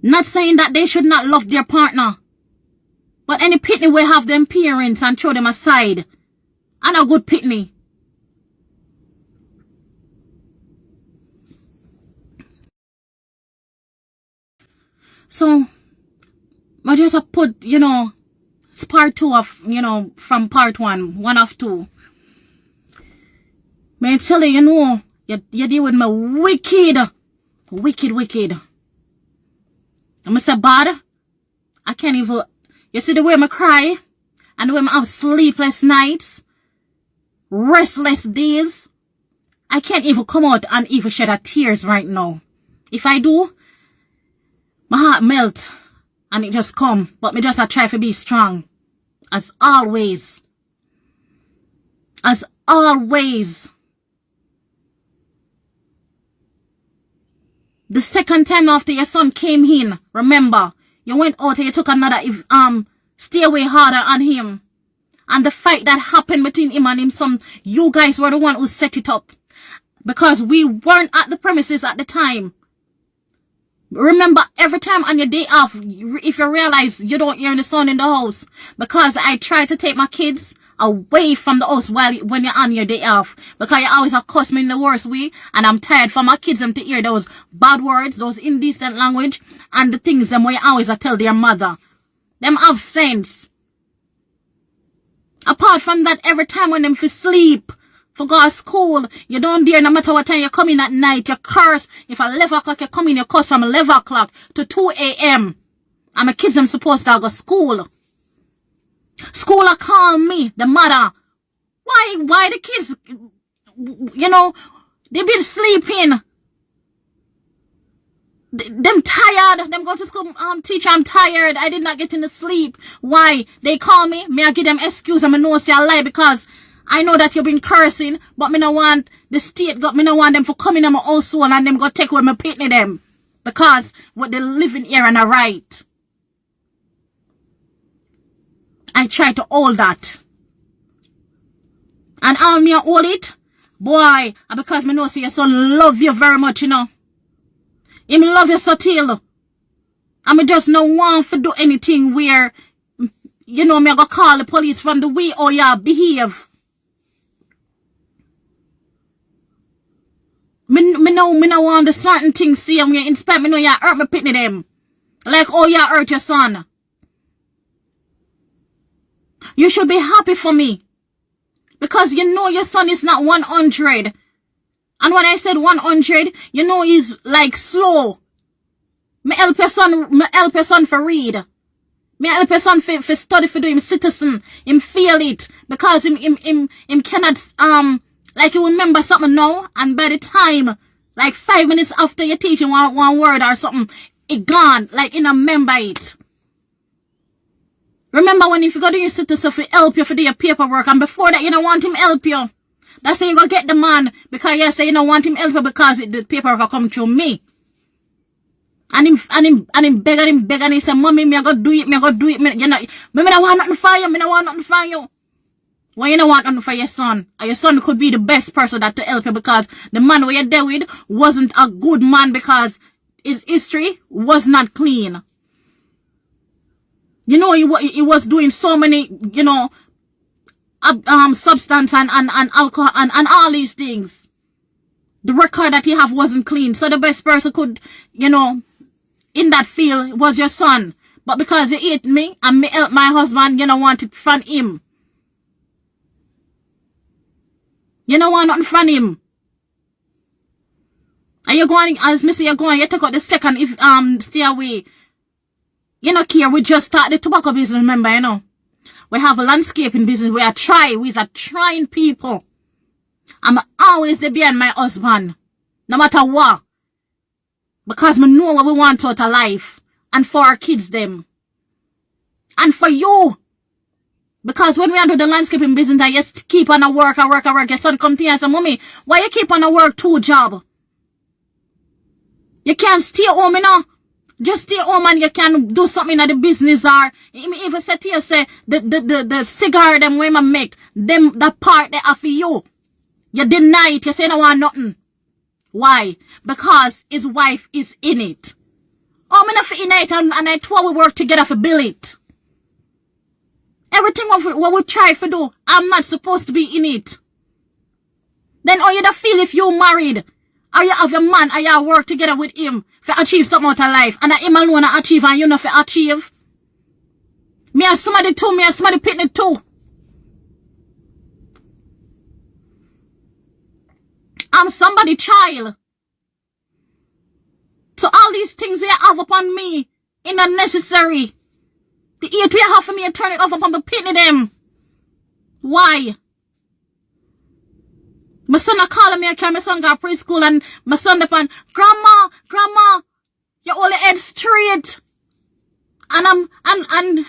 Not saying that they should not love their partner. But any pitney will have them parents and throw them aside. And a good pitney. So, I just put, you know, it's part 2 of, you know, from part 1 of 2. May tell you, you know, you deal with me wicked. Wicked. I'm so bad. I can't even, you see the way I cry, and the way I have sleepless nights, restless days. I can't even come out and even shed a tears right now. If I do, my heart melt. And it just come. But me just a try to be strong. As always. As always. The second time after your son came in, remember, you went out and you took another stay away harder on him. And the fight that happened between him and him son, you guys were the one who set it up. Because we weren't at the premises at the time. Remember, every time on your day off, if you realize you don't hear the son in the house, because I try to take my kids away from the house when you're on your day off, because you always cuss me in the worst way, and I'm tired for my kids them to hear those bad words, those indecent language, and the things them where you always tell their mother. Them have sense. Apart from that, every time when them for sleep, for go to school, you don't dare no matter what time you come in at night, you curse. If at 11 o'clock you come in, you curse from 11 o'clock to 2 a.m. And my kids them supposed to go to school. School call me, the mother. Why the kids, you know, they been sleeping. Them tired. Them go to school, teacher, I'm tired. I did not get in the sleep. Why? They call me. May I give them excuse? I'm know say a lie because I know that you've been cursing, but me no want the state me no want them for coming in my own soul and them go take away my pitney them. Because what they living here and a right. I try to hold that. And all me hold it, boy, because me know say your son love you very much, you know. Him love you so till. And me just no want to do anything where, you know, me go call the police from the way how you behave. Me no want the certain things see when you inspect me know you hurt me pitney them. Like oh you hurt your son. You should be happy for me. Because you know your son is not 100. And when I said 100, you know he's like slow. Me help your son for read. Me help your son for study for do him citizen. Him feel it. Because him cannot like you remember something now, and by the time, like 5 minutes after you teach him one word or something, it gone. Like in a member it. Remember when if you go to your citizen for help you for do your paperwork, and before that you don't want him help you. That's how you go get the man, because you say you don't want him help you because the paperwork will come through me. And him beg and he say, mommy, me I go do it, you know, me don't want nothing for you, Well, you don't want nothing for your son. And your son could be the best person that to help you because the man who you're there with wasn't a good man because his history was not clean. You know, he was doing so many, you know, substance and alcohol and all these things. The record that he have wasn't clean. So the best person could, you know, in that field was your son. But because you hate me and me help my husband, you don't want it from him. You don't want nothing from him. And you're going, as me say, you're going, you take out the second if stay away. You know, care, we just start the tobacco business, remember, you know. We have a landscaping business. We are trying people. I'm always there behind my husband. No matter what. Because we know what we want out of life. And for our kids them. And for you. Because when we are doing the landscaping business and you keep on a work, your son come to you and say, mommy, why you keep on a work 2 job? You can't stay home, you know. Just stay home and you can do something at the business or even say to you, say, the cigar them when I make, them, the part they are for you. You deny it, you say no want nothing. Why? Because his wife is in it. Oh, I'm not in it and I told we work together for build it. Everything what we try to do, I'm not supposed to be in it. Then how you da feel if you married? Or you have a man or you work together with him for achieve something out of life. And him alone achieve and you know for achieve. Me and somebody too, me and somebody pitney too. I'm somebody child. So all these things you have upon me in unnecessary. The hate you have for me, you turn it off upon the pitney them. Why? My son a calling me, I carry my son go to preschool and my son upon, Grandma, you hold your head straight. And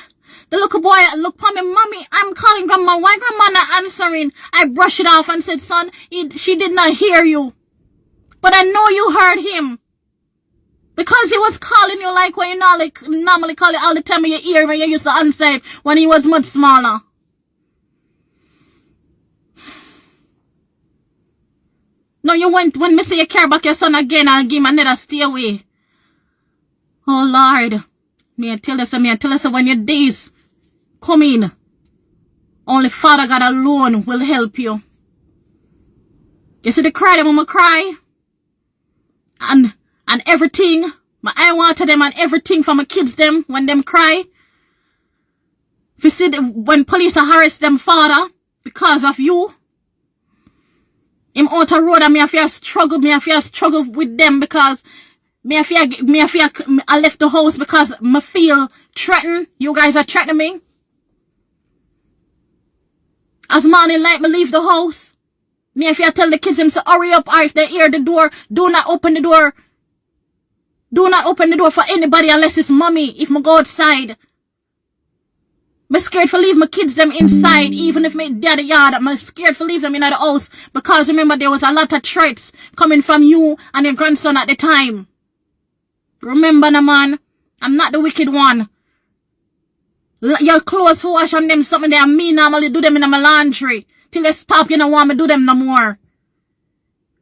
the little boy look for me, Mommy, I'm calling Grandma. Why Grandma not answering? I brushed it off and said, son, she did not hear you. But I know you heard him. Because he was calling you like when you know, like normally call it all the time in your ear when you used to answer him when he was much smaller. No, you went, when me say you care back your son again, I'll give him another stay away. Oh, Lord. Me I tell you, when your days come in, only Father God alone will help you. You see the cry, them mama cry? And everything, my eye water them and everything for my kids them, when them cry. If you see, when police harass them, Father, because of you, him out the road and me have struggle with them because I left the house because I feel threatened. You guys are threatening me. As morning light me leave the house. Me if you tell the kids them to hurry up or if they hear the door, do not open the door. Do not open the door for anybody unless it's mommy if I go outside. I'm scared to leave my kids them inside, even if my daddy yard. I'm scared to leave them in the house because remember there was a lot of threats coming from you and your grandson at the time. Remember, no man, I'm not the wicked one. Your clothes wash on them something that me normally do them in my laundry. Till you stop, you don't want me do them no more.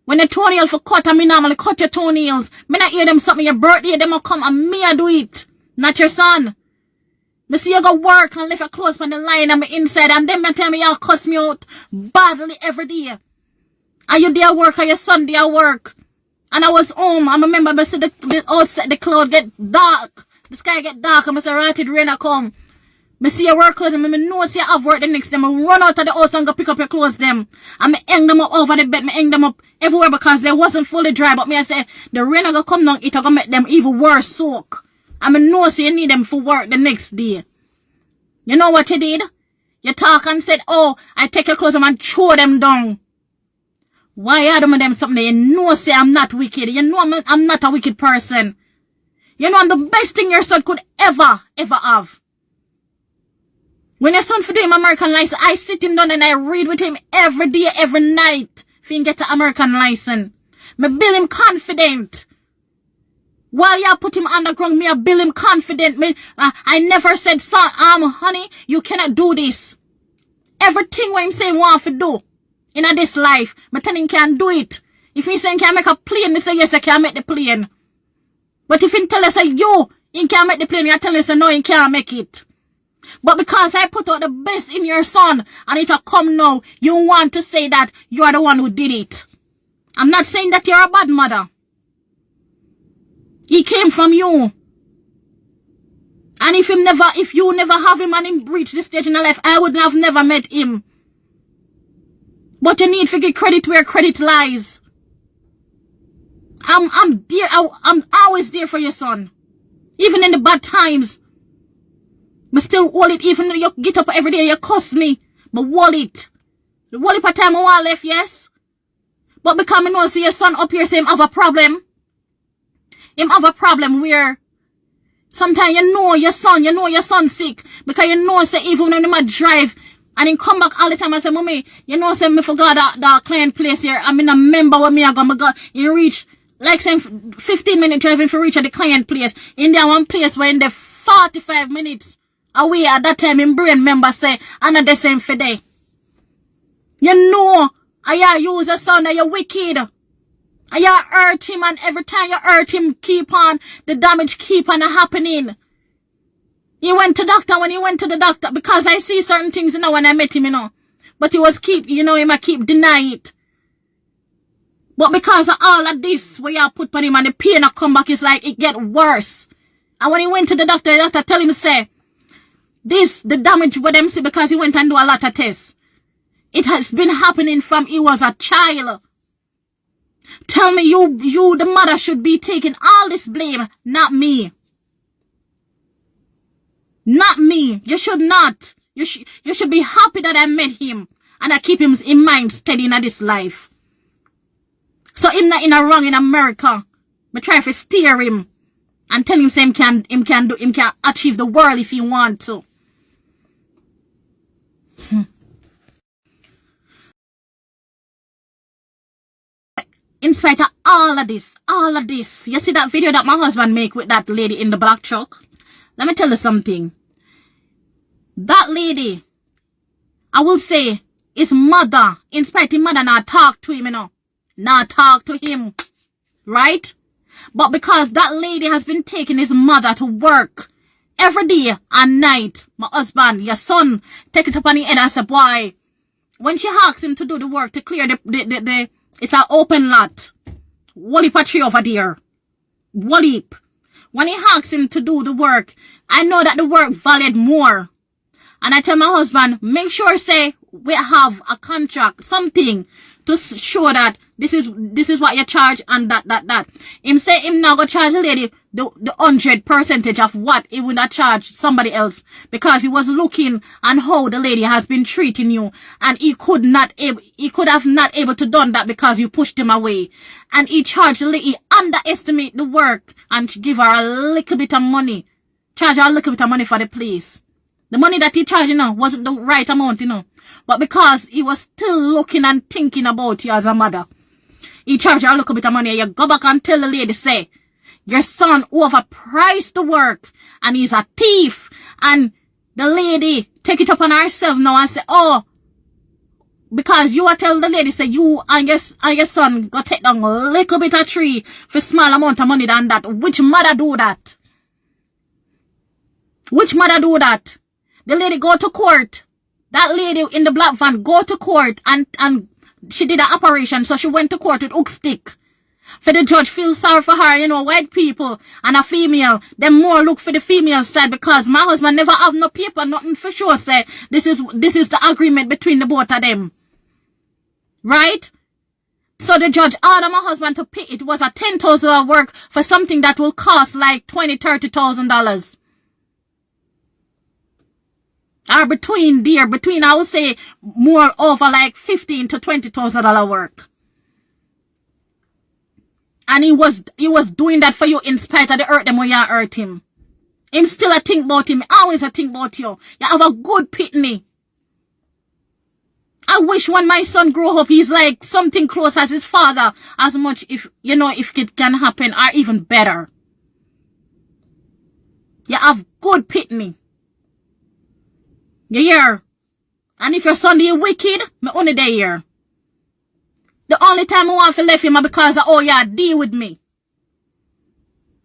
When the toenail for cut, I mean normally cut your toenails. Me not hear them something your birthday, them will come and me I do it. Not your son. Me see you go work and leave your clothes on the line and me inside and then me tell me y'all cuss me out badly every day. And you there work and your son there work. And I was home. I remember me see the outside the cloud get dark. The sky get dark and I say right it rain a come. Me see your work clothes and me know see you have work the next day. Me run out of the house and go pick up your clothes them. And me hang them up over the bed. Me hang them up everywhere because they wasn't fully dry. But me I say the rain a go come down, it a go make them even worse soak. And me know see you need them for work the next day. You know what you did? You talk and said, oh, I take your clothes and throw them down. Why are them something? You know say I'm not wicked. You know I'm not a wicked person. You know I'm the best thing your son could ever have. When your son for doing American license, I sit him down and I read with him every day, every night. If he can get an American license. Me build him confident. While you put him underground, me I build him confident. I never said, son, honey, you cannot do this. Everything what him say want to do in this life, me tell him can do it. If he say he can make a plane, me say yes, I can make the plane. But if he tell us say you can make the plane, you tell us no, he can't make it. But because I put out the best in your son, and it will come now, you want to say that you are the one who did it. I'm not saying that you're a bad mother. He came from you. And if you never have him and him reach this stage in your life, I would have never met him. But you need to give credit where credit lies. I'm there. I'm always there for your son. Even in the bad times. But still hold it. Even though you get up every day, you cuss me. But hold it. The hold it per time I want left, yes. But because I know see your son up here say him have a problem. Him have a problem where sometimes you know your son sick. Because you know say even when him drive and him come back all the time and say, mommy, you know say me forgot that client place here. I mean a member with me I got you reach like say 15 minutes driving for reach at the client place. In there one place where in the 45 minutes away at that time in brain member say another same for day. You know I use a son that you're wicked. And you hurt him and every time you hurt him keep on the damage keep on happening. He went to doctor when he went to the doctor because I see certain things now when I met him, But he was he might keep deny it. But because of all of this where you put on him and the pain that come back, it's like it get worse. And when he went to the doctor tell him say, the damage with them see because he went and do a lot of tests. It has been happening from he was a child. Tell me you the mother should be taking all this blame, not me. Not me. You should not. You should be happy that I met him and I keep him in mind steady in this life. So him not in a wrong in America. Me try to steer him and tell him say him can achieve the world if he want to. In spite of all of this, you see that video that my husband make with that lady in the black truck? Let me tell you something. That lady, I will say, his mother, in spite of his mother not talk to him, Not talk to him. Right? But because that lady has been taking his mother to work every day and night, my husband, your son, take it up on the head and say, boy, when she asks him to do the work to clear the it's an open lot. Wally tree over there. Wally. When he asks him to do the work, I know that the work valued more. And I tell my husband, make sure say we have a contract, something to show that this is what you charge and that. Him say him now go charge the lady the 100% of what he would have charged somebody else because he was looking on how the lady has been treating you and he could have not able to done that because you pushed him away and he charged the lady, he underestimate the work and give her a little bit of money, charge her a little bit of money for the place. The money that he charged, wasn't the right amount, but because he was still looking and thinking about you as a mother, he charged her a little bit of money. You go back and tell the lady, say, your son overpriced the work and he's a thief. And the lady take it upon herself now and say, oh, because you are tell the lady say you and your son go take down a little bit of tree for small amount of money than that. Which mother do that? Which mother do that? The lady go to court. That lady in the black van go to court and she did an operation, so she went to court with hook stick. For the judge feel sorry for her, you know, white people and a female, them more look for the female side because my husband never have no paper, nothing for sure say this is the agreement between the both of them. Right? So the judge ordered my husband to pay. It was a $10,000 work for something that will cost like $20,000-$30,000. Or between I would say more over like $15,000 to $20,000 work. And he was doing that for you in spite of the hurt them when you hurt him. Him still a think about him. Always a think about you. You have a good pitney. I wish when my son grow up, he's like something close as his father. As much if it can happen or even better. You have good pitney. You hear? And if your son is wicked, me only there here. The only time I want to left him is because of, oh yeah, deal with me.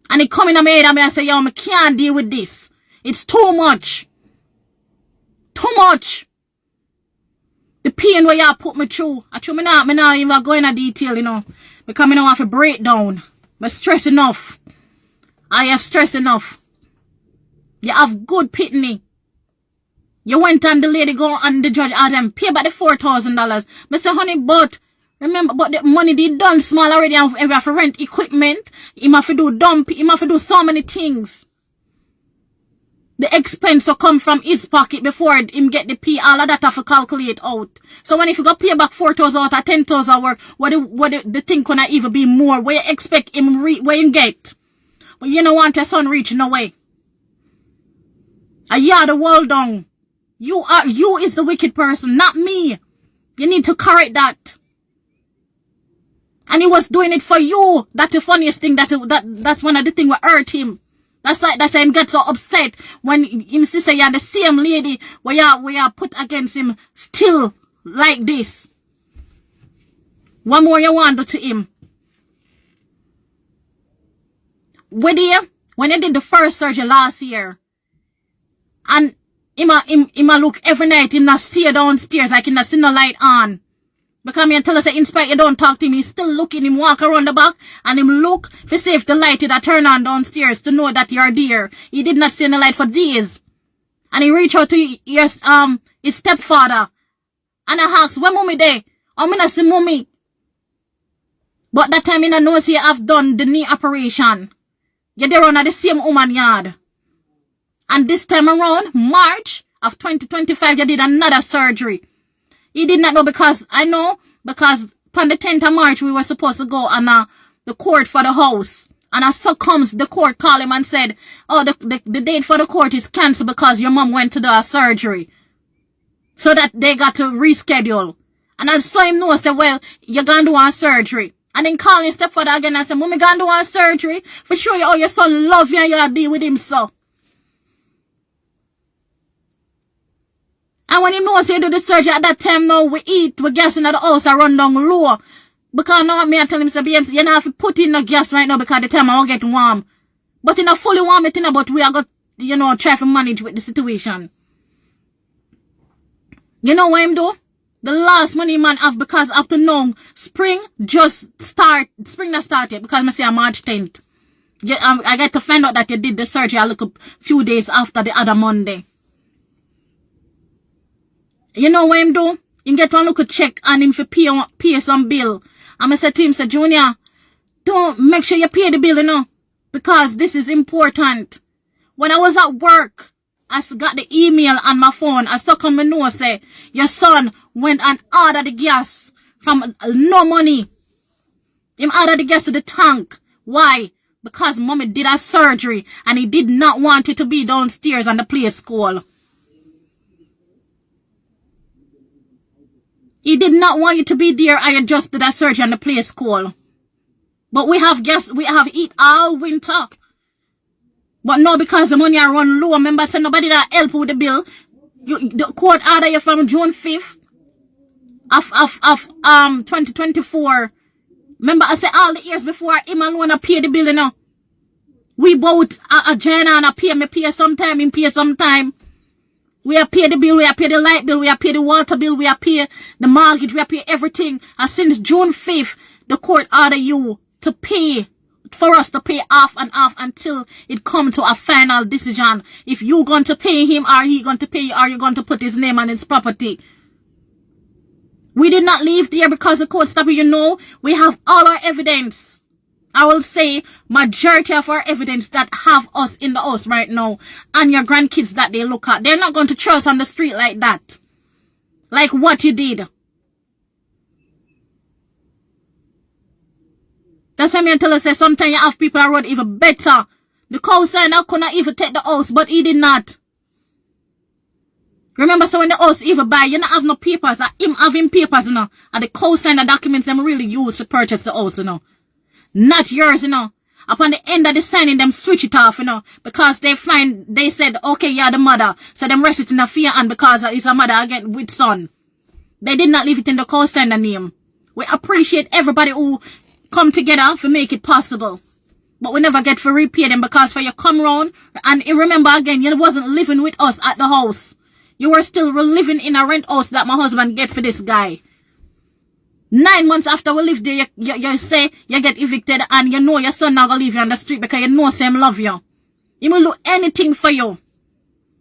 And he come in my head and I say, yo, I can't deal with this. It's too much. Too much. The pain where y'all put me through. Actually, me not even go into detail, you know. Because I don't want to break down. But stress enough. I have stress enough. You have good pitney. You went and the lady go and the judge had them pay back the $4,000. I say, honey, but remember, but the money they done small already and if you have to rent equipment, him have to do dump, him have to do so many things. The expense will come from his pocket before him get the pay, all of that have to calculate out. So when if you go pay back 4,000 out or 10,000 work, what the thing gonna even be more? Where you expect him where him get? But you don't want your son reach no way. And yeah, the world down. You is the wicked person, not me. You need to correct that. And he was doing it for you. That's the funniest thing. That's one of the things that hurt him. That's why him get so upset when him sister you're the same lady where you put against him still like this. One more you want to do to him. When you did the first surgery last year, and him look every night, him not stay downstairs, like him not see no light on. Because me tell us that in spite you don't talk to him, he's still looking, him walk around the back, and him look to see if the light that turn on downstairs to know that you're there. He did not see the light for days. And he reached out to his stepfather. And I asked, where mommy there? I'm not see mommy. But that time he not know he have done the knee operation. You're there on the same woman yard. And this time around, March of 2025, you did another surgery. He did not know because on the 10th of March, we were supposed to go on the court for the house. And as so comes, the court called him and said, oh, the date for the court is cancelled because your mom went to the surgery. So that they got to reschedule. And I saw him know, I said, well, you're going to do a surgery. And then call his stepfather again and said, mommy going to do a surgery for sure you how your son love you and you deal with him so. And when he knows he do the surgery at that time now, we eat, we gas in the house and run down low. Because now me I tell him, say, BMC, you know, if you put in the gas right now because the time I won't get warm. But in a fully warm it, but we are got, you know, try to manage with the situation. You know what him do? The last money man have because after now, spring not started because I say I'm March 10th. I get to find out that you did the surgery a few days after the other Monday. You know what him do? Him get one look check and him for pay some bill. And I said to him, say, Junior, don't make sure you pay the bill, you know. Because this is important. When I was at work, I got the email on my phone. I saw come and know, say, your son went and ordered the gas from no money. Him ordered the gas to the tank. Why? Because mommy did a surgery and he did not want it to be downstairs on the play school. He did not want you to be there. I adjusted that surgery on the play school. But we have gas, we have heat all winter. But no, because the money I run low, remember, so nobody that help with the bill. The court order you from June 5th. of 2024. Remember I said all the years before him alone pay the bill, you know. We both a Jenna and pay sometime, him pay sometime. We are pay the bill, we are pay the light bill, we are pay the water bill, we are pay the mortgage, we are pay everything. And since June 5th, the court order you to pay, for us to pay off and off until it come to a final decision. If you going to pay him or he going to pay you, or you going to put his name on his property. We did not leave there because the court stopped. You know, we have all our evidence. I will say majority of our evidence that have us in the house right now and your grandkids that they look at. They're not going to throw us on the street like that. Like what you did. That's why I tell us that sometimes you have people around even better. The co-signer could not even take the house, but he did not. Remember, so when the house even buy, you don't have no papers. Him having papers, you know. And the co-signer documents them really use to purchase the house, you know. Not yours, you know. Upon the end of the signing, them switch it off, you know. Because they said, okay, you're the mother. So them rest it in a fear and because it's a mother again with son. They did not leave it in the co-signer name. We appreciate everybody who come together to make it possible. But we never get to repay them because for you come round and you remember again, you wasn't living with us at the house. You were still living in a rent house that my husband get for this guy. 9 months after we live there, you say you get evicted and you know your son not gonna leave you on the street because you know him love you. He will do anything for you.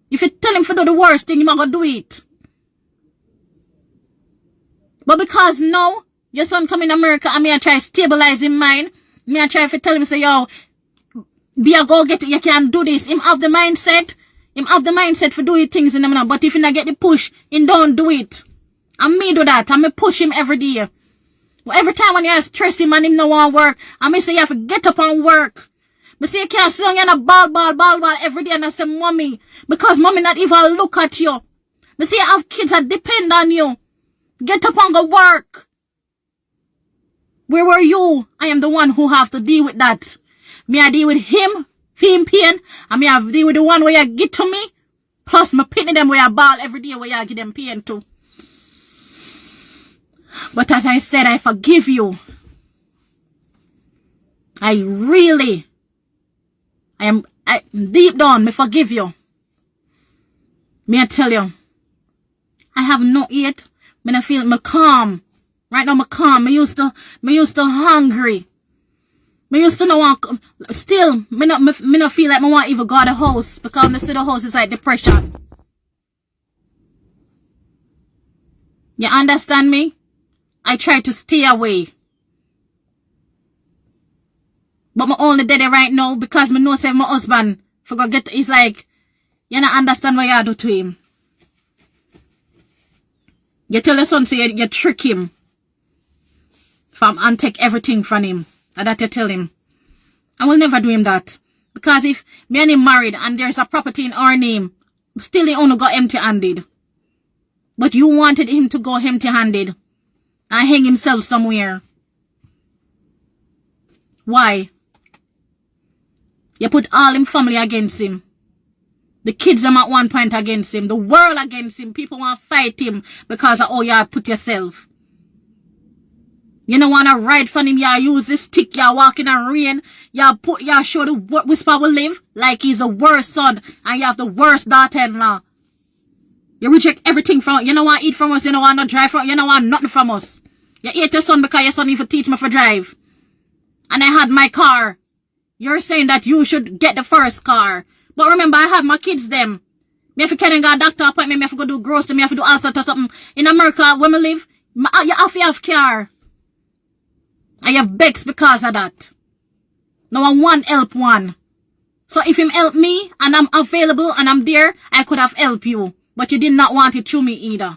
If you tell him to do the worst thing, he might go do it. But because now, your son come in America and me I try to stabilize his mind, me I try to tell him, say, yo, be a go get it, you can do this. Him have the mindset. Him have the mindset for doing things in them. But if you not get the push, him don't do it. And me do that. And me push him every day. But every time when you stress him and him no want work, and me say you have to get up and work. Me say you can't sit down and a ball every day and I say, mommy, because mommy not even look at you. Me say you have kids that depend on you. Get up and go work. Where were you? I am the one who have to deal with that. Me I deal with him pain, and me I deal with the one where you get to me, plus me pitting them where I ball every day where you give them pain too. But as I said, I forgive you. I deep down, me forgive you. Me I tell you, I have not yet, me I feel me calm. Right now, me calm. Me used to hungry. Me used to no want. Still, me not feel like me want even go to the house because when I see the house is like depression. You understand me? I try to stay away. But me only did it right now because me know say my husband forgot get. It's like you not understand what you do to him. You tell your son say you trick him. And take everything from him. And that you tell him. I will never do him that. Because if me and him married and there's a property in our name, still he only got empty-handed. But you wanted him to go empty-handed and hang himself somewhere. Why? You put all him family against him. The kids them at one point against him. The world against him. People want to fight him because of how you put yourself. You don't want to ride from him, you use this stick, you walk in the rain, you show the whisper will live like he's the worst son and you have the worst daughter-in-law. You reject everything from, you don't want to eat from us, you don't want to drive from, you don't want nothing from us. You hate your son because your son even teach me for drive. And I had my car. You're saying that you should get the first car. But remember, I have my kids them. Me have to carry a doctor appointment, me have to go do grocery, me have to do all sorts of something. In America, where me live, you have to have car. I have begs because of that. No one help one. So if him help me and I'm available and I'm there, I could have helped you. But you did not want it through me either.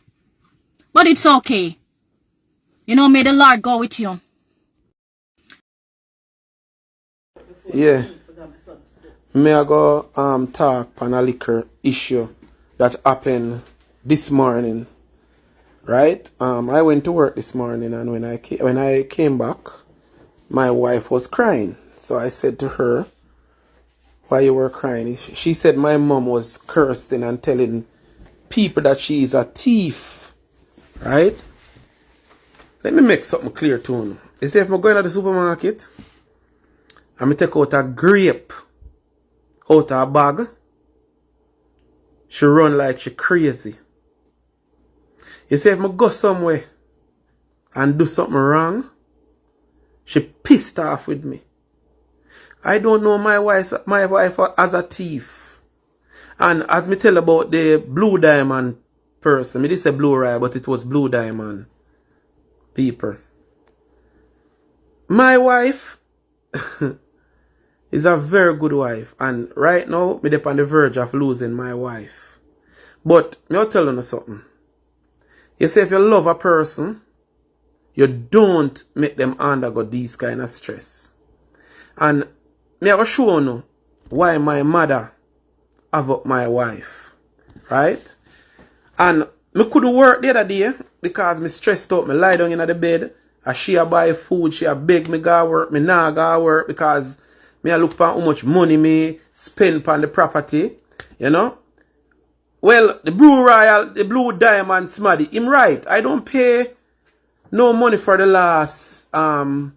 But it's okay. You know, may the Lord go with you. Yeah. May I go talk on a liquor issue that happened this morning. Right? I went to work this morning and when I came back, my wife was crying. So I said to her, why you were crying? She said my mom was cursing and telling people that she is a thief. Right? Let me make something clear to you. You see, if I'm going to the supermarket and I take out a grape out of a bag, she run like she crazy. You see, if I go somewhere and do something wrong, she pissed off with me. I don't know my wife as a thief. And as me tell about the blue diamond person, me did say blue rye, but it was blue diamond people. My wife is a very good wife, and right now me on the verge of losing my wife. But me I'll tell you something. You say if you love a person, you don't make them undergo these kind of stress. And me I will show you why my mother have up my wife. Right? And me could work the other day because me stressed out. Me lie down in the bed. And she a buy food. She a beg me go work. Me nah go work because me a look for how much money me spend on the property. You know? Well, the blue diamond smaddy, him right. I don't pay no money for the last 4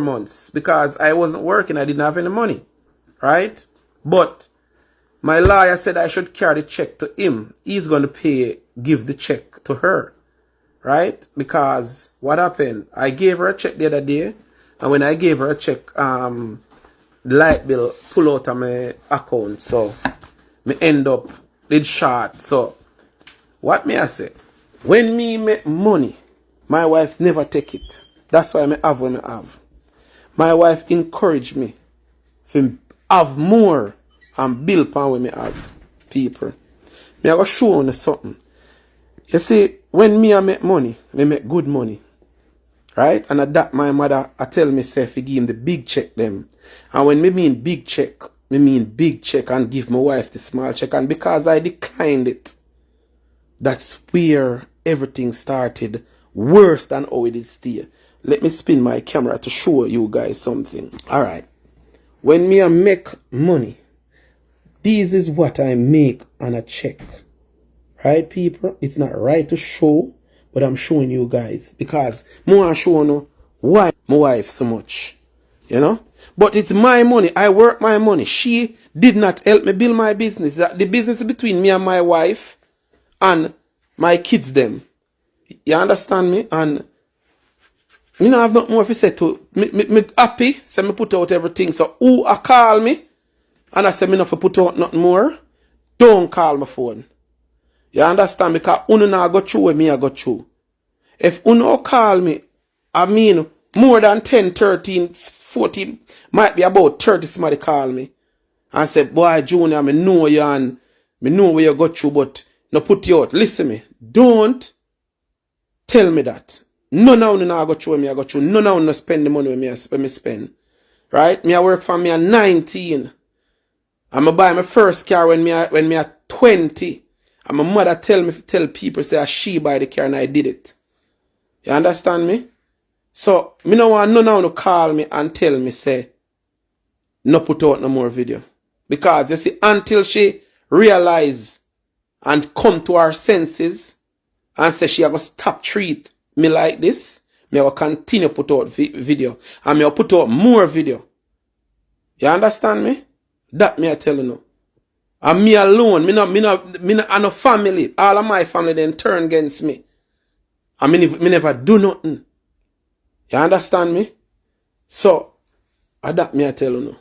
months because I wasn't working. I didn't have any money. Right? But my lawyer said I should carry the check to him. He's going to give the check to her. Right? Because what happened? I gave her a check the other day. And when I gave her a check, the light bill pull out of my account. So, me end up did short. So, what may I say? When me make money, my wife never take it. That's why I have what I have. My wife encouraged me to have more and build upon what I have. People. Me I go show you something. You see, when me I make money, me make good money. Right? And at that my mother I tell myself to give him the big check them. And when me mean big check and give my wife the small check. And because I declined it, that's where everything started worse than how it did stay. Let me spin my camera to show you guys something. Alright. When me I make money, this is what I make on a check. Right, people? It's not right to show, but I'm showing you guys. Because I want to show you why my wife so much. You know? But it's my money. I work my money. She did not help me build my business. The business is between me and my wife and my kids them. You understand me? And you know, I have nothing more to say to me happy. So me put out everything. So who I call me and I say me not to put out nothing more, don't call my phone. You understand? Because uno na go through with me I go through. If uno call me, I mean more than 10, 13, 14, might be about 30 somebody call me and say, boy Junior, me know you and me know where you go through, but no put you out. Listen me, don't tell me that. None of you go through me I go through. None of you spend the money with me spend. Right? Me I work from me at 19. I'm buy my first car when me at 20. And my mother tell people say she buy the car and I did it. You understand me? So, me no want none of you call me and tell me say, no put out no more video. Because you see, until she realize and come to her senses and say she have to stop treat me like this, me will continue put out video. And me will put out more video. You understand me? That me I tell you now. And me alone, me no family. All of my family then turn against me. And me never do nothing. You understand me? So, that me I tell you now.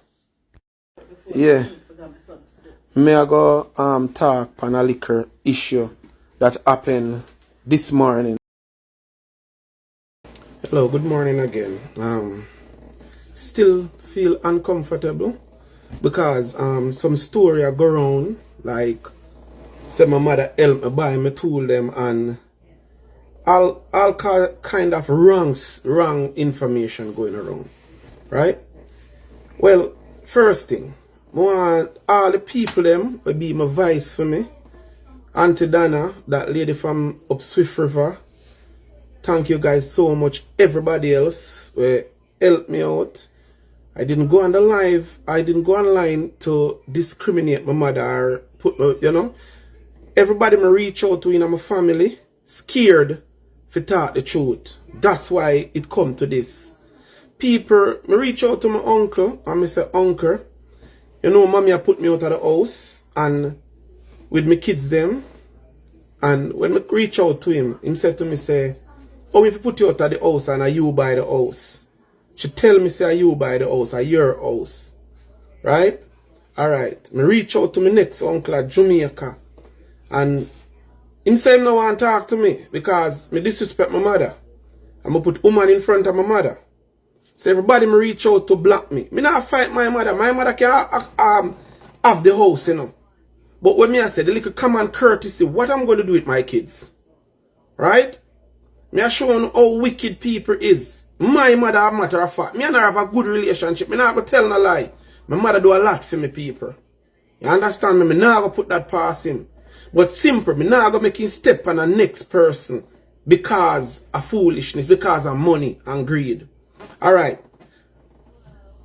Yeah. Me I go talk on a liquor issue that happened this morning. Hello, good morning again. Still feel uncomfortable because some story I go around like say my mother helped me buy me tool them and all kind of wrong information going around. Right? Well, first thing, I want all the people them will be my vice for me. Auntie Dana, that lady from up Swift River. Thank you guys so much. Everybody else will help me out. I didn't go on the live. I didn't go online to discriminate my mother or put my, you know. Everybody me reach out to in my family, scared to talk the truth. That's why it come to this. People, me reach out to my uncle and me say, uncle, you know, mommy I put me out of the house and with my kids them. And when me reach out to him said to me, say, oh, if you put you out of the house and are you buy the house? She tell me, say, are you buy the house, are your house? Right? Alright. Me reach out to my next uncle at Jamaica. And him say him no want to talk to me because me disrespect my mother. I'm going to put woman in front of my mother. So everybody me reach out to block me. Me not fight my mother. My mother can have the house, you know. But when me I say the little common courtesy, what I'm going to do with my kids? Right? Me I show you how wicked people is. My mother, a matter of fact, me and her have a good relationship. Me not going to tell no lie. My mother do a lot for me people. You understand me? Me not going to put that past him. But simple, me not going to make him step on the next person because of foolishness, because of money and greed. Alright.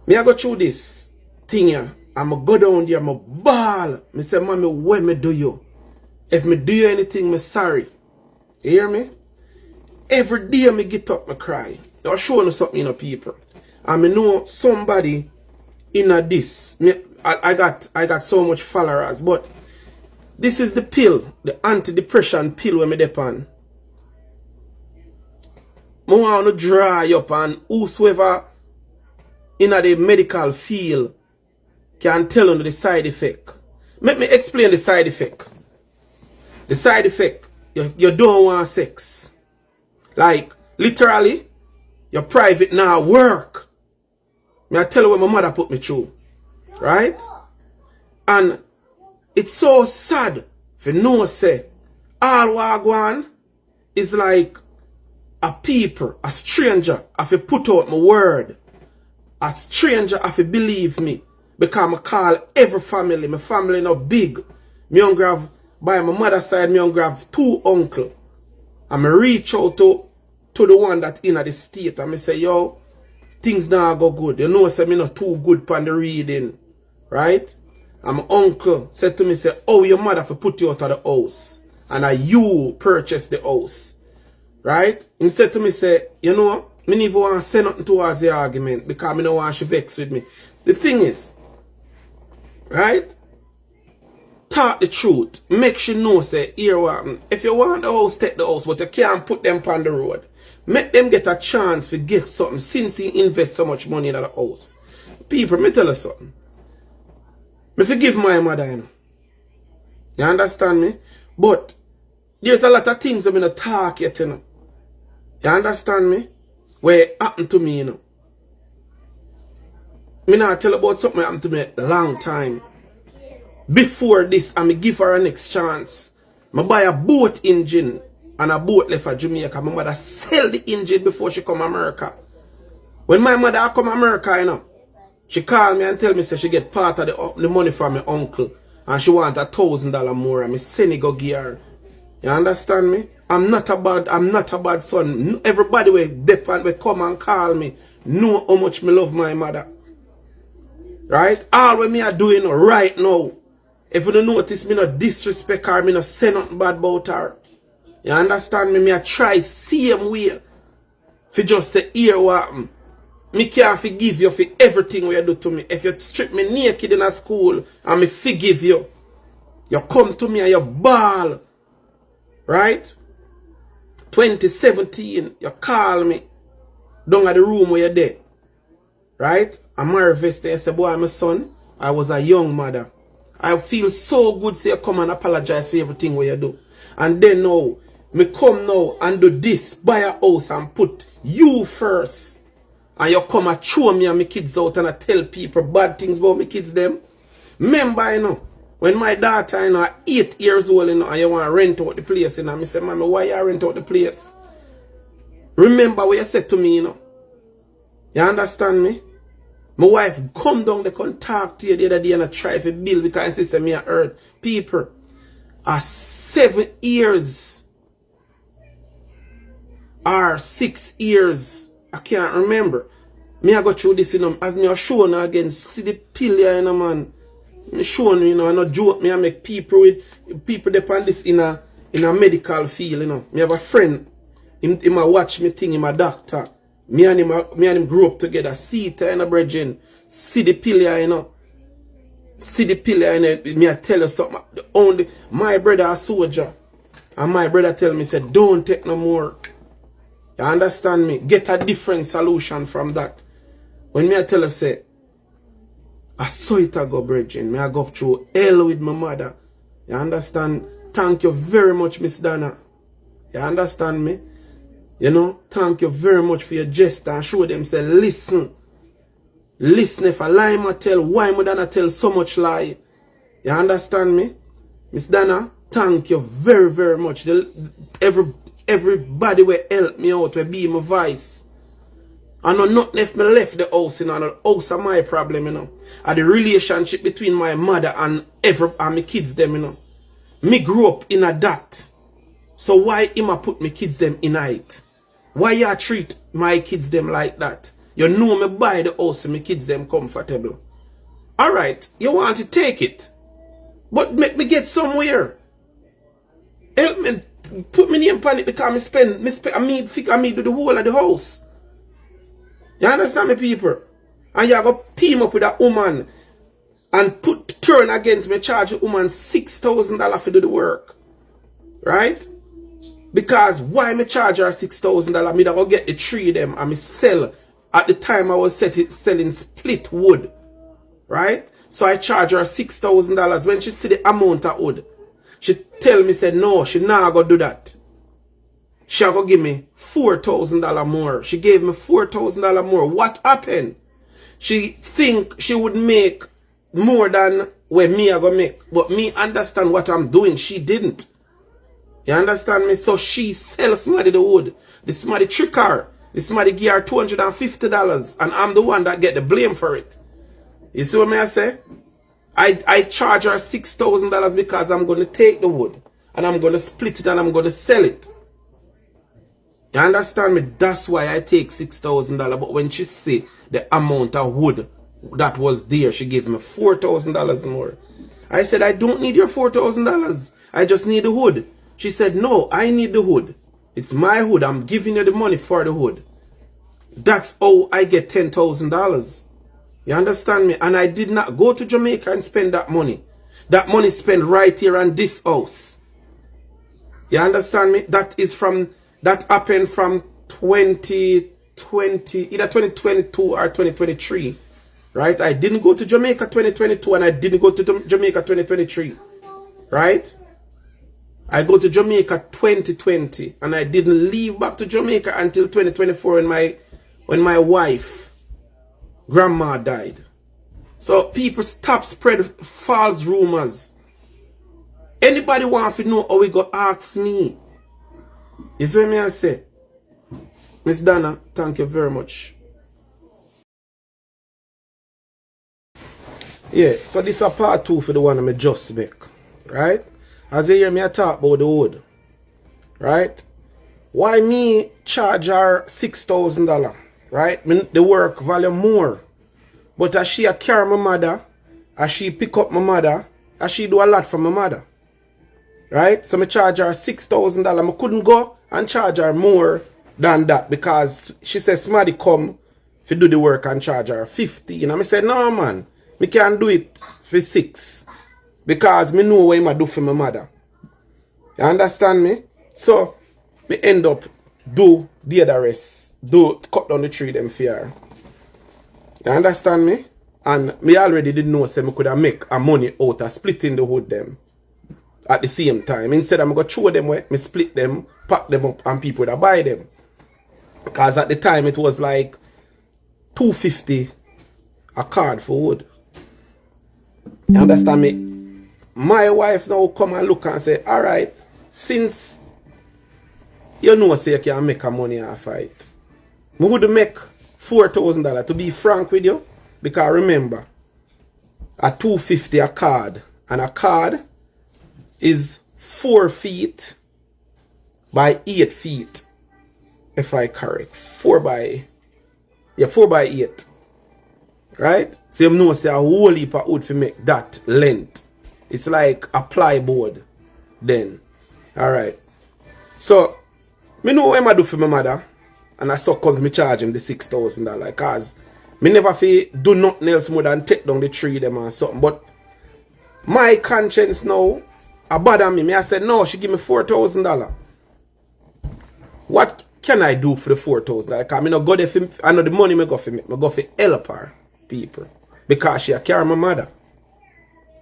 Me I go through this thing here. I'ma go down there, I'ma ball. Me say, mommy, what me do you? If me do you anything, me sorry. You hear me? Every day me get up, me cry. I'll show you something, you know, people. And me know somebody in a this. I got so much followers, but this is the pill, the antidepressant pill when me depend. I want to dry up and whosoever in the medical field can tell you the side effect. Let me explain the side effect. The side effect, you don't want sex. Like, literally, your private now work. May I tell you what my mother put me through. Right? And it's so sad for no say. All what I go on is like a people, a stranger, have to put out my word. A stranger have to believe me. Because I call every family. My family not big. Me younger have, by my mother's side, me younger have 2 uncles. And I reach out to the one that in the state. And I say, yo, things now go good. You know, say me not too good for the reading. Right? And my uncle said to me, say, oh, your mother for put you out of the house. And you purchase the house. Right? He said to me, say, you know, me never want to say nothing towards the argument because I don't want she vex with me. The thing is, right? Talk the truth. Make sure know, say, here what, if you want the house, take the house, but you can't put them on the road. Make them get a chance to get something since he invest so much money in the house. People, me tell you something. Me forgive my mother, you know. You understand me? But there's a lot of things that I'm not talk yet, you know. You understand me? Where it happened to me, you know. Me not tell about something that happened to me a long time. Before this, I give her a next chance. I buy a boat engine and a boat left for Jamaica. My mother sell the engine before she come to America. When my mother come to America, you know, she call me and tell me say she get part of the money from my uncle. And she want $1,000 more and me send it go give her. You understand me? I'm not a bad son. Everybody will come and call me know how much me love my mother. Right? All what me are doing right now. If you don't notice me not disrespect her, me not say nothing bad about her. You understand me? Me I try same way. For just to hear what me can't forgive you for everything you do to me. If you strip me naked in a school and me forgive you. You come to me and you bawl. Right? 2017, you call me down at the room where you're there. Right? I'm nervous and say, boy, my son, I was a young mother. I feel so good say you come and apologize for everything what you do. And then now, me come now and do this, buy a house and put you first. And you come and throw me and my kids out and I tell people bad things about my kids them. Remember, you know, when my daughter, you know, 8 years old, you know, and you want to rent out the place, you know, I say, Mommy, why you rent out the place? Remember what you said to me, you know. You understand me? My wife come down, they can talk to you the other day and I try to build because she said me I heard people are 7 years or 6 years. I can't remember. Me I go through this, you know, as me I show now again, see the pill here, you know, man. Me show you know, I not joke, me I make people depend this in a medical field, you know. Me have a friend Him a watch me thing, him a doctor. Me and him grew up together. See it, you know, brethren. See the pillar, you know. See the pillar, and me I tell you something. My brother a soldier. And my brother tell me, say, don't take no more. You understand me? Get a different solution from that. When me I tell you, say, I saw it I go, brethren. Me I go through hell with my mother. You understand? Thank you very much, Miss Dana. You understand me? You know, thank you very much for your gesture and show them, say, listen. Listen, if I lie, I tell, why would I tell so much lie? You understand me? Miss Dana, thank you very, very much. Everybody will help me out, will be my voice. I know nothing if me left the house, you know, and the house are my problem, you know. And the relationship between my mother and my kids, them, you know. Me grew up in a that. So why him a put my kids them in it? Why you treat my kids them like that? You know me buy the house and my kids them comfortable. Alright, you want to take it. But make me get somewhere. Help me, put me name on it because me do the whole of the house. You understand me, people? And you go team up with a woman and turn against me, charge a woman $6,000 to do the work. Right? Because why me charge her $6,000? Me that go get the tree of them and me sell. At the time I was selling split wood. Right? So I charge her $6,000. When she see the amount of wood, she tell me, say, no, she not go do that. She go give me $4,000 more. She gave me $4,000 more. What happened? She think she would make more than what me I go make. But me understand what I'm doing. She didn't. You understand me? So she sells somebody the wood. The somebody trick her. The somebody give her $250. And I'm the one that get the blame for it. You see what me I say? I charge her $6,000 because I'm going to take the wood. And I'm going to split it and I'm going to sell it. You understand me? That's why I take $6,000. But when she see the amount of wood that was there, she gave me $4,000 more. I said, I don't need your $4,000. I just need the wood. She said, no, I need the wood. It's my wood. I'm giving you the money for the wood. That's how I get $10,000. You understand me? And I did not go to Jamaica and spend that money. That money spent right here on this house. You understand me? That happened from 2020, either 2022 or 2023. Right? I didn't go to Jamaica 2022 and I didn't go to Jamaica 2023. Right? I go to Jamaica 2020 and I didn't leave back to Jamaica until 2024 when my wife, grandma, died. So people stop spread false rumors. Anybody want to know how we go ask me. You see what I say? Miss Dana, thank you very much. Yeah, so this is a part 2 for the one I just make. Right? As you hear me I talk about the wood. Right? Why me charge her $6,000? Right? The work value more. But as she carry my mother, as she pick up my mother, as she do a lot for my mother. Right? So I charge her $6,000. I couldn't go and charge her more than that because she says somebody come to do the work and charge her $15. And I said, no man, me can't do it for $6. Because me know what I do for my mother. You understand me? So, me end up do the other rest. Cut down the tree them for her. You understand me? And me already did know say me could have make a money out of splitting the wood them at the same time. Instead I'm going to throw them away, me split them, pack them up and people would buy them. Because at the time it was like $250 a card for wood. You understand me? My wife now come and look and say, alright, since you know say you can make a money off it, we would make $4,000 to be frank with you. Because remember, a $250 a card, and a card is 4 feet by 8 feet. If I correct. 4 by 8. Right? So you know say a whole heap of wood to make that length. It's like a plyboard then. Alright. So Me know what I do for my mother. And I so comes me charge him the $6,000. Because me never feel do nothing else more than take down the tree them or something. But my conscience now, I bother me. I said, no, she give me $4,000. What can I do for the $4,000? Because I not go there for, I know the money I go for me. I go for help her people. Because she carry my mother.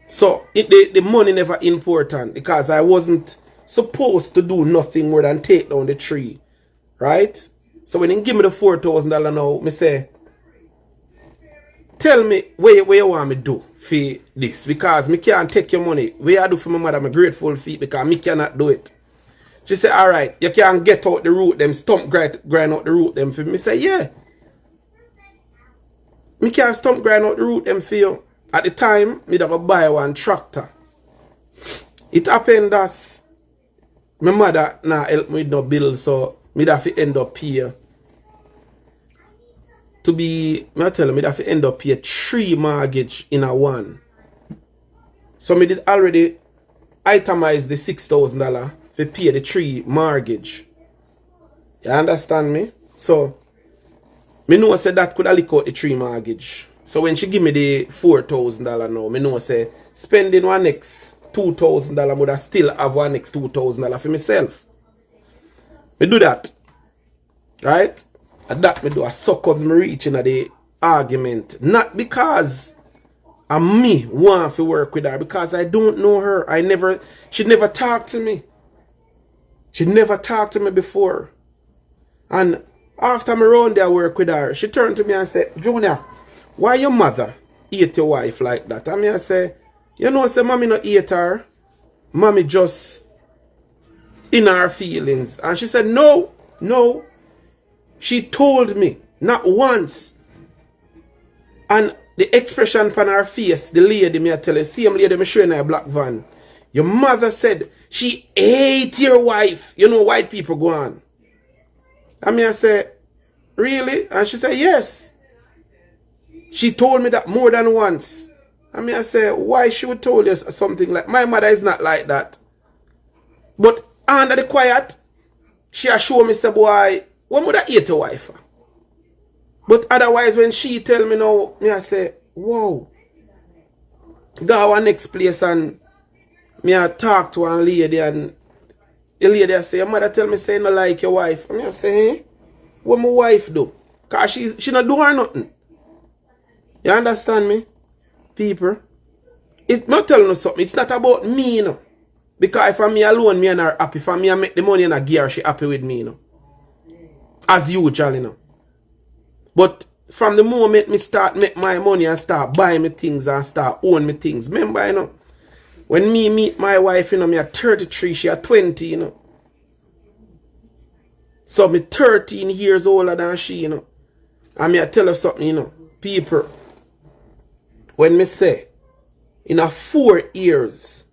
So the money never important. Because I wasn't supposed to do nothing more than take down the tree. Right? So when he give me the $4,000 now, me say, tell me where you want me to do for this. Because me can't take your money. Where I do for my mother, I'm grateful for it because me cannot do it. She said, alright, you can get out the root them, stump grind out the root them for me. Me say, yeah. Me can stump grind out the root them for you. At the time, me have to buy one tractor. It happened that my mother now help me with no bill, so me have to end up here. To be, I tell you, me have to end up here 3 mortgage in a one. So me did already itemize the $6,000 to pay the 3 mortgage. You understand me? So me know say that could have lick out the 3 mortgage. So when she give me the $4,000 now, me know say spending one next $2,000 would I still have one next $2,000 for myself. Me do that. Right? And that me do a suck up me reaching at the argument. Not because I'm me want to work with her, because I don't know her. She never talked to me. She never talked to me before. And after me round there work with her, she turned to me and said, Junior, why your mother hate your wife like that? And me I say, you know, say mommy not hate her. Mommy just in her feelings. And she said, no. She told me, not once. And the expression upon her face, the lady me I tell you, same lady me showing her a black van. Your mother said she hate your wife. You know white people go on. And me I say, really? And she said, yes. She told me that more than once. And me I say, why she would tell you something like, my mother is not like that. But under the quiet, she assure me, say, boy, what would I hate your wife? But otherwise, when she tell me now, me I say, whoa. Go our next place and me I talk to one lady and the lady I say, your mother tell me say no like your wife. And me I say, hey, what my wife do? Because she not do her nothing. You understand me? People. It's not telling you something. It's not about me, you know. Because if I'm me alone, me and her happy. If me I make the money and I give her, she happy with me, you know. As usual, you know. But from the moment me start make my money and start buying me things and start own me things. Remember, you know, when me meet my wife, you know, me at 33, she at 20, you know. So me 13 years older than she, you know. And me I tell her something, you know. People, when me say, in a 4 years,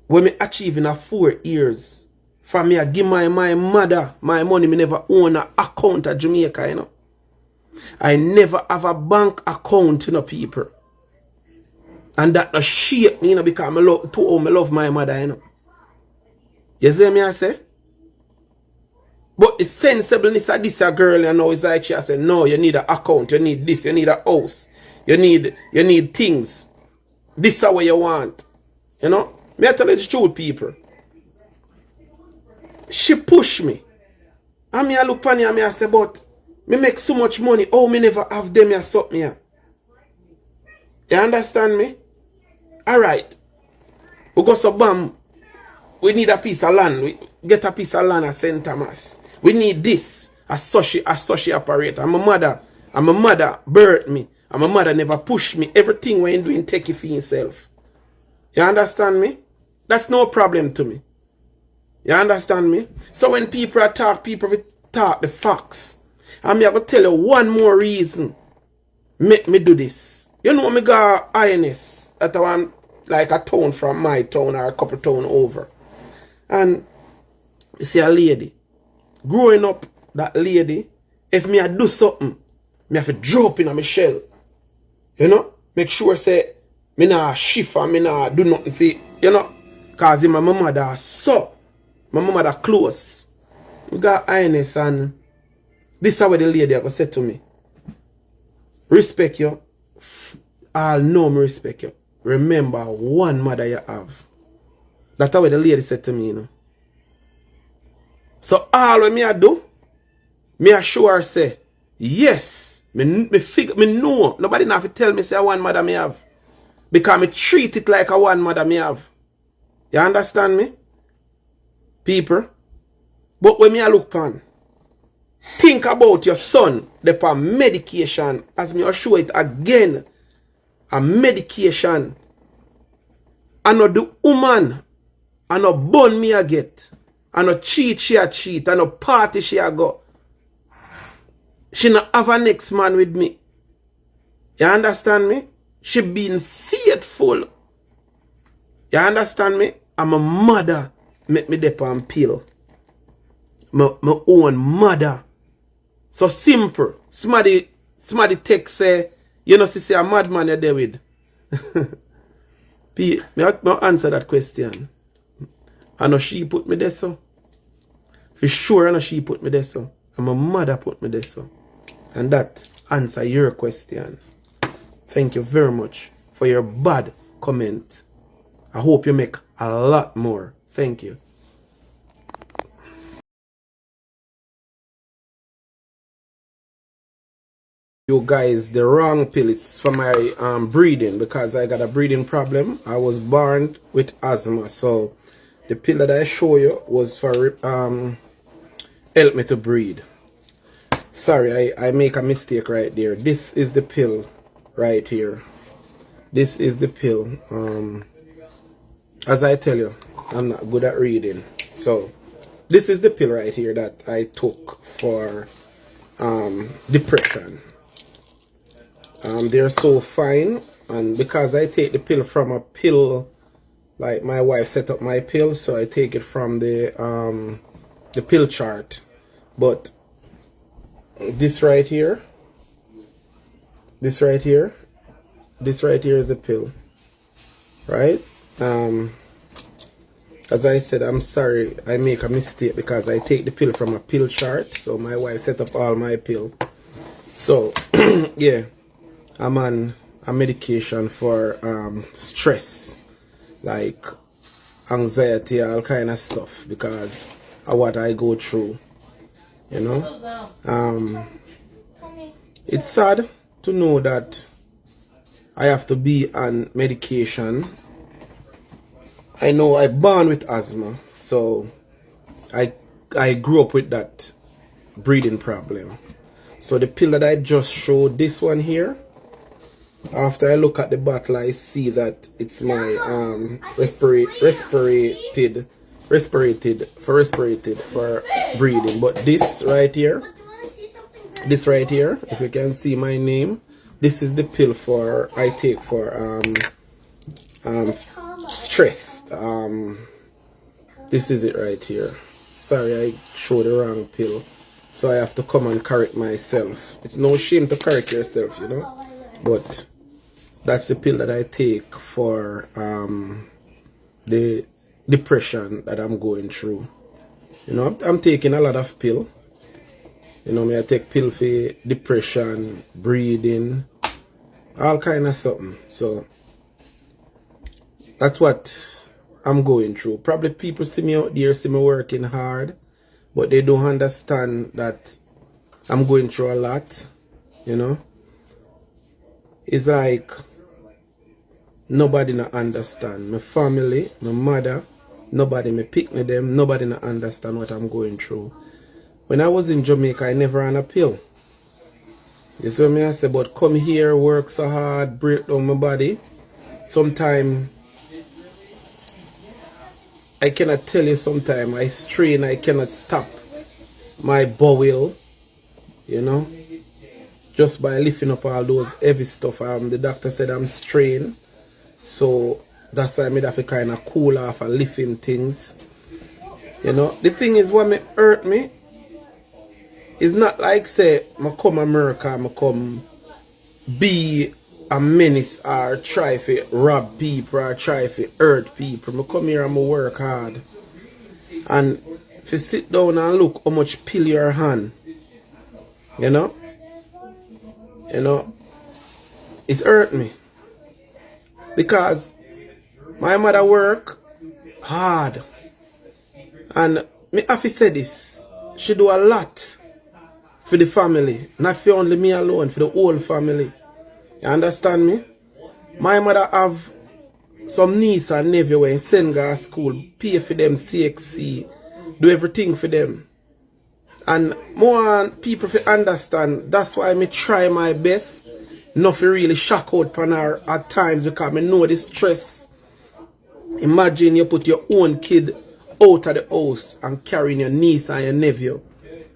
when me achieve in a 4 years, from me I give my mother my money, me never own an account at Jamaica, you know. I never have a bank account, you know, people. And that shape me, you know, because I love my mother, you know. You see me I say? But the sensibleness of this girl, you know, is like she said, no, you need an account, you need this, you need a house, you need things. This is what you want. You know? Me I tell you the truth, people. She push me. And me I look on her and me I say, but me make so much money. Oh, me never have them here suck me here. You understand me? Alright. We go so bam. We need a piece of land. We get a piece of land at St. Thomas. We need this. A sushi operator. And my mother birthed me. And my mother never pushed me. Everything when doing take it for himself. You understand me? That's no problem to me. You understand me? So when people talk the facts. And me I will tell you one more reason make me do this. You know me got INS that I want like a town from my town or a couple town over. And you see a lady. Growing up, that lady, if me I do something, me have to drop in a my shell. You know? Make sure say me nah shift and me nah do nothing for it. You know? Cause my mother so My mama that close. We got highness and this is what the lady ever said to me. Respect you. I'll know me respect you. Remember one mother you have. That's what the lady said to me, you know. So all what me I do, me assure her say, yes, me know. Nobody have to tell me say one mother me have. Because me treat it like a one mother me have. You understand me? People. But when me I look pan, think about your son, the pan medication, as me assure it again. A medication. I know the woman, I know bun me I get. I know cheat she a cheat. I know party she a go. She not have a next man with me. You understand me? She being faithful. You understand me? I'm a mother. Make me dep on pill. My own mother. So simple. Somebody text say, you know, see a madman you're there with. P, me answer that question. I know she put me there so. For sure I know she put me there so. And my mother put me there so. And that answer your question. Thank you very much for your bad comment. I hope you make a lot more. Thank you. You guys, the wrong pill. It's for my breathing because I got a breathing problem. I was born with asthma. So the pill that I show you was for help me to breathe. Sorry, I make a mistake right there. This is the pill right here. This is the pill. As I tell you, I'm not good at reading. So this is the pill right here that I took for depression. They're so fine, and because I take the pill from a pill, like my wife set up my pill, so I take it from the pill chart. But this right here is a pill, right? As I said, I'm sorry, I make a mistake because I take the pill from a pill chart. So my wife set up all my pill. So yeah, I'm on a medication for stress, like anxiety, all kind of stuff, because of what I go through, you know. It's sad to know that I have to be on medication. I know I born with asthma, so I grew up with that breathing problem. So the pill that I just showed, this one here, after I look at the bottle, I see that it's my respirated for breathing. But this right here, if you can see my name, this is the pill for I take for stress. This is it right here. Sorry, I showed the wrong pill, so I have to come and correct myself. It's no shame to correct yourself, you know. But that's the pill that I take for the depression that I'm going through. You know, I'm taking a lot of pill. You know, I take pill for depression, breathing, all kind of something. So that's what I'm going through. Probably people see me out there, see me working hard, but they don't understand that I'm going through a lot, you know. It's like nobody not understand. My family, my mother, nobody me pick me them, nobody not understand what I'm going through. When I was in Jamaica, I never had a pill. You see what I say? But come here, work so hard, break down my body. Sometimes I cannot tell you, sometimes I strain, I cannot stop my bowel, you know, just by lifting up all those heavy stuff. The doctor said I'm strained, so that's why I made have to kind of cool off and lifting things, you know. The thing is, what may hurt me is not like say I come America, I come be a menace or try to rob people or try to hurt people. I come here and I work hard. And if you sit down and look how much pill your hand, you know, it hurt me. Because my mother work hard. And me have to say this, she do a lot for the family. Not for only me alone, for the whole family. You understand me? My mother have some niece and nephew when send her to school, pay for them CXC, do everything for them. And more people to understand, that's why I try my best not to really shock out upon her at times, because I know the stress. Imagine you put your own kid out of the house and carrying your niece and your nephew,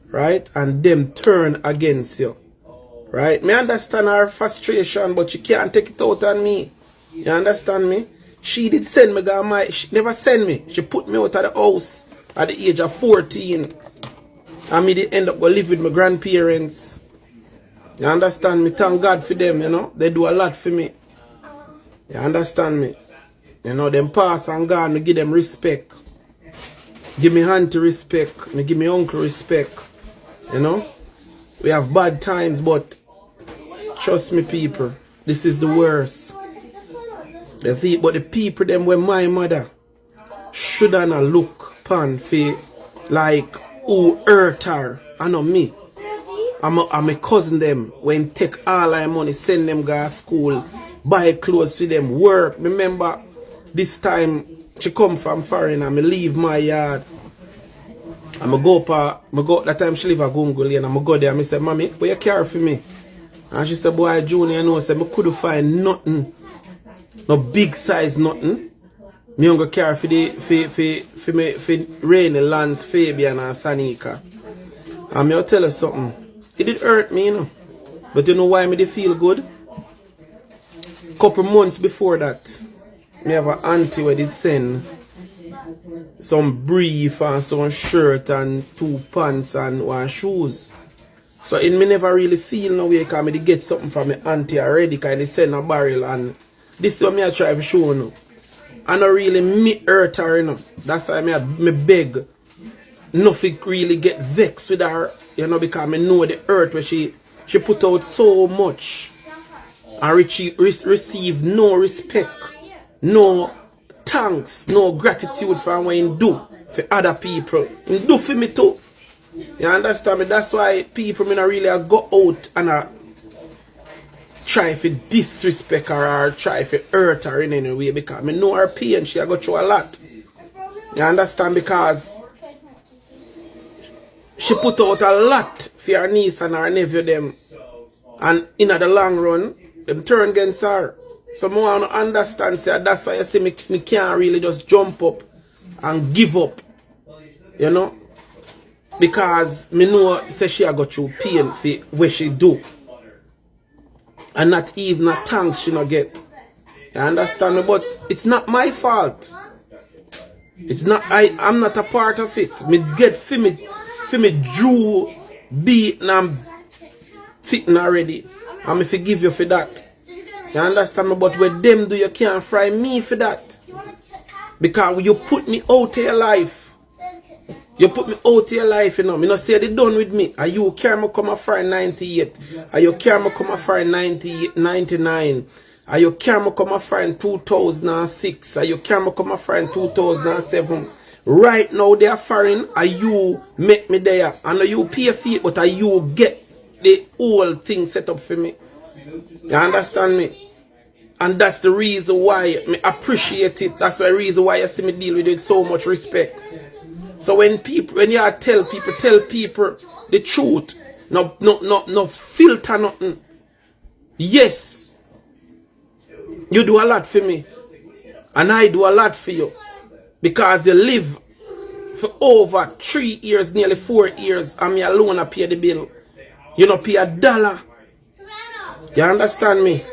right? And them turn against you, right? Me understand her frustration, but she can't take it out on me. You understand me? She did send me, she never send me. She put me out of the house at the age of 14. And me did end up going live with my grandparents. You understand me? Thank God for them, you know. They do a lot for me. You understand me? You know, them pass and gone, me give them respect. Give me auntie respect. Me give me uncle respect. You know? We have bad times, but trust me, people, this is the worst. You see, but the people them when my mother shouldn't look pan for like who hurt her. I know me. I'm a cousin them when take all our money, send them go to school, buy clothes for them, work. Remember this time she come from foreign and me leave my yard. And I go that time she live at Gunguli and I go there and I say, Mommy, what you care for me? And she said, boy, Junior, you know, I couldn't find nothing. No big size nothing. Me don't go care for Rainy, Lance, Fabian and Sanika. And I'll tell you something. It did hurt me, you know. But you know why me did feel good? Couple months before that, me have an auntie where they send some brief and some shirt and 2 pants and 1 shoes. So it me never really feel no way because me did get something from my auntie already because they send a barrel, and this is what me I try to show you. I don't really me hurt her, you know. That's why me beg nothing really get vexed with her, you know, because I know the hurt where she put out so much and receive no respect, no thanks, no gratitude for what you do for other people. You do for me too. You understand me? That's why people me not really go out and try to disrespect her or try to hurt her in any way, because I know her pain. She go through a lot. You understand? Because she put out a lot for her niece and her nephew them, and in the long run them turn against her. So I want to understand, say, that's why you see me can't really just jump up and give up, you know, because me know say she a go through pain for what she do, and not even a thanks she not get. You understand me? But it's not my fault. It's not. I'm not a part of it. Me get for me drew beaten and sitting already, and me forgive you for that. You understand me? But what them do, you can't fry me for that. Because you put me out of your life. You put me out of your life, you know. Me not say they done with me. Are you carry me come a fry 98? Are you carry me come a fry 99? Are you carry me come a fry in 2006? Are you carry me come a fry in 2007? Right now they are foreign. Are you make me there? And you pay for it, but are you get the whole thing set up for me? You understand me? And that's the reason why I appreciate it. That's the reason why you see me deal with it with so much respect. So when you tell people the truth, no filter nothing. Yes, you do a lot for me, and I do a lot for you, because you live for over 3 years, nearly 4 years, and me alone I pay the bill. You know, pay $1. You understand me?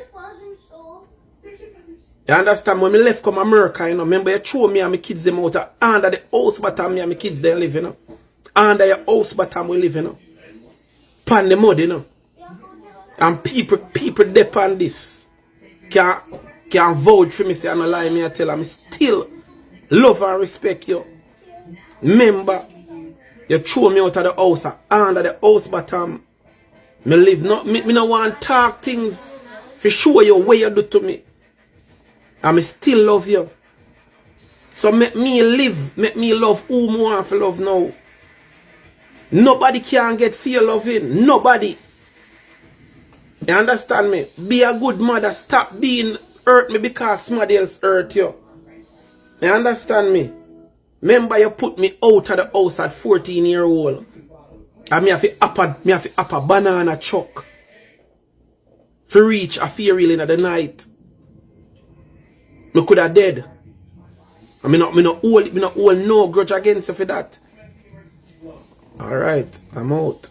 You understand? When I left from America, you know, remember you throw me and my kids them out under the house bottom, me and my kids they live, you know. Under your house bottom we live, you know. Pan the mud, you know. And people depend this. Can vouch for me, say I'm a lie, me I tell them, I still love and respect you. Remember, you throw me out of the house, under the house bottom. Me live, me no want talk things for show you what you do to me. And me still love you. So make me live, make me love who I want to love now. Nobody can get fear loving. Nobody. You understand me? Be a good mother. Stop being hurt me because somebody else hurt you. You understand me? Remember you put me out of the house at 14-year-old. And me have to up a banana truck. For reach a fear reeling at the night. Me could have dead. And me not hold no grudge against you for that. Alright, I'm out.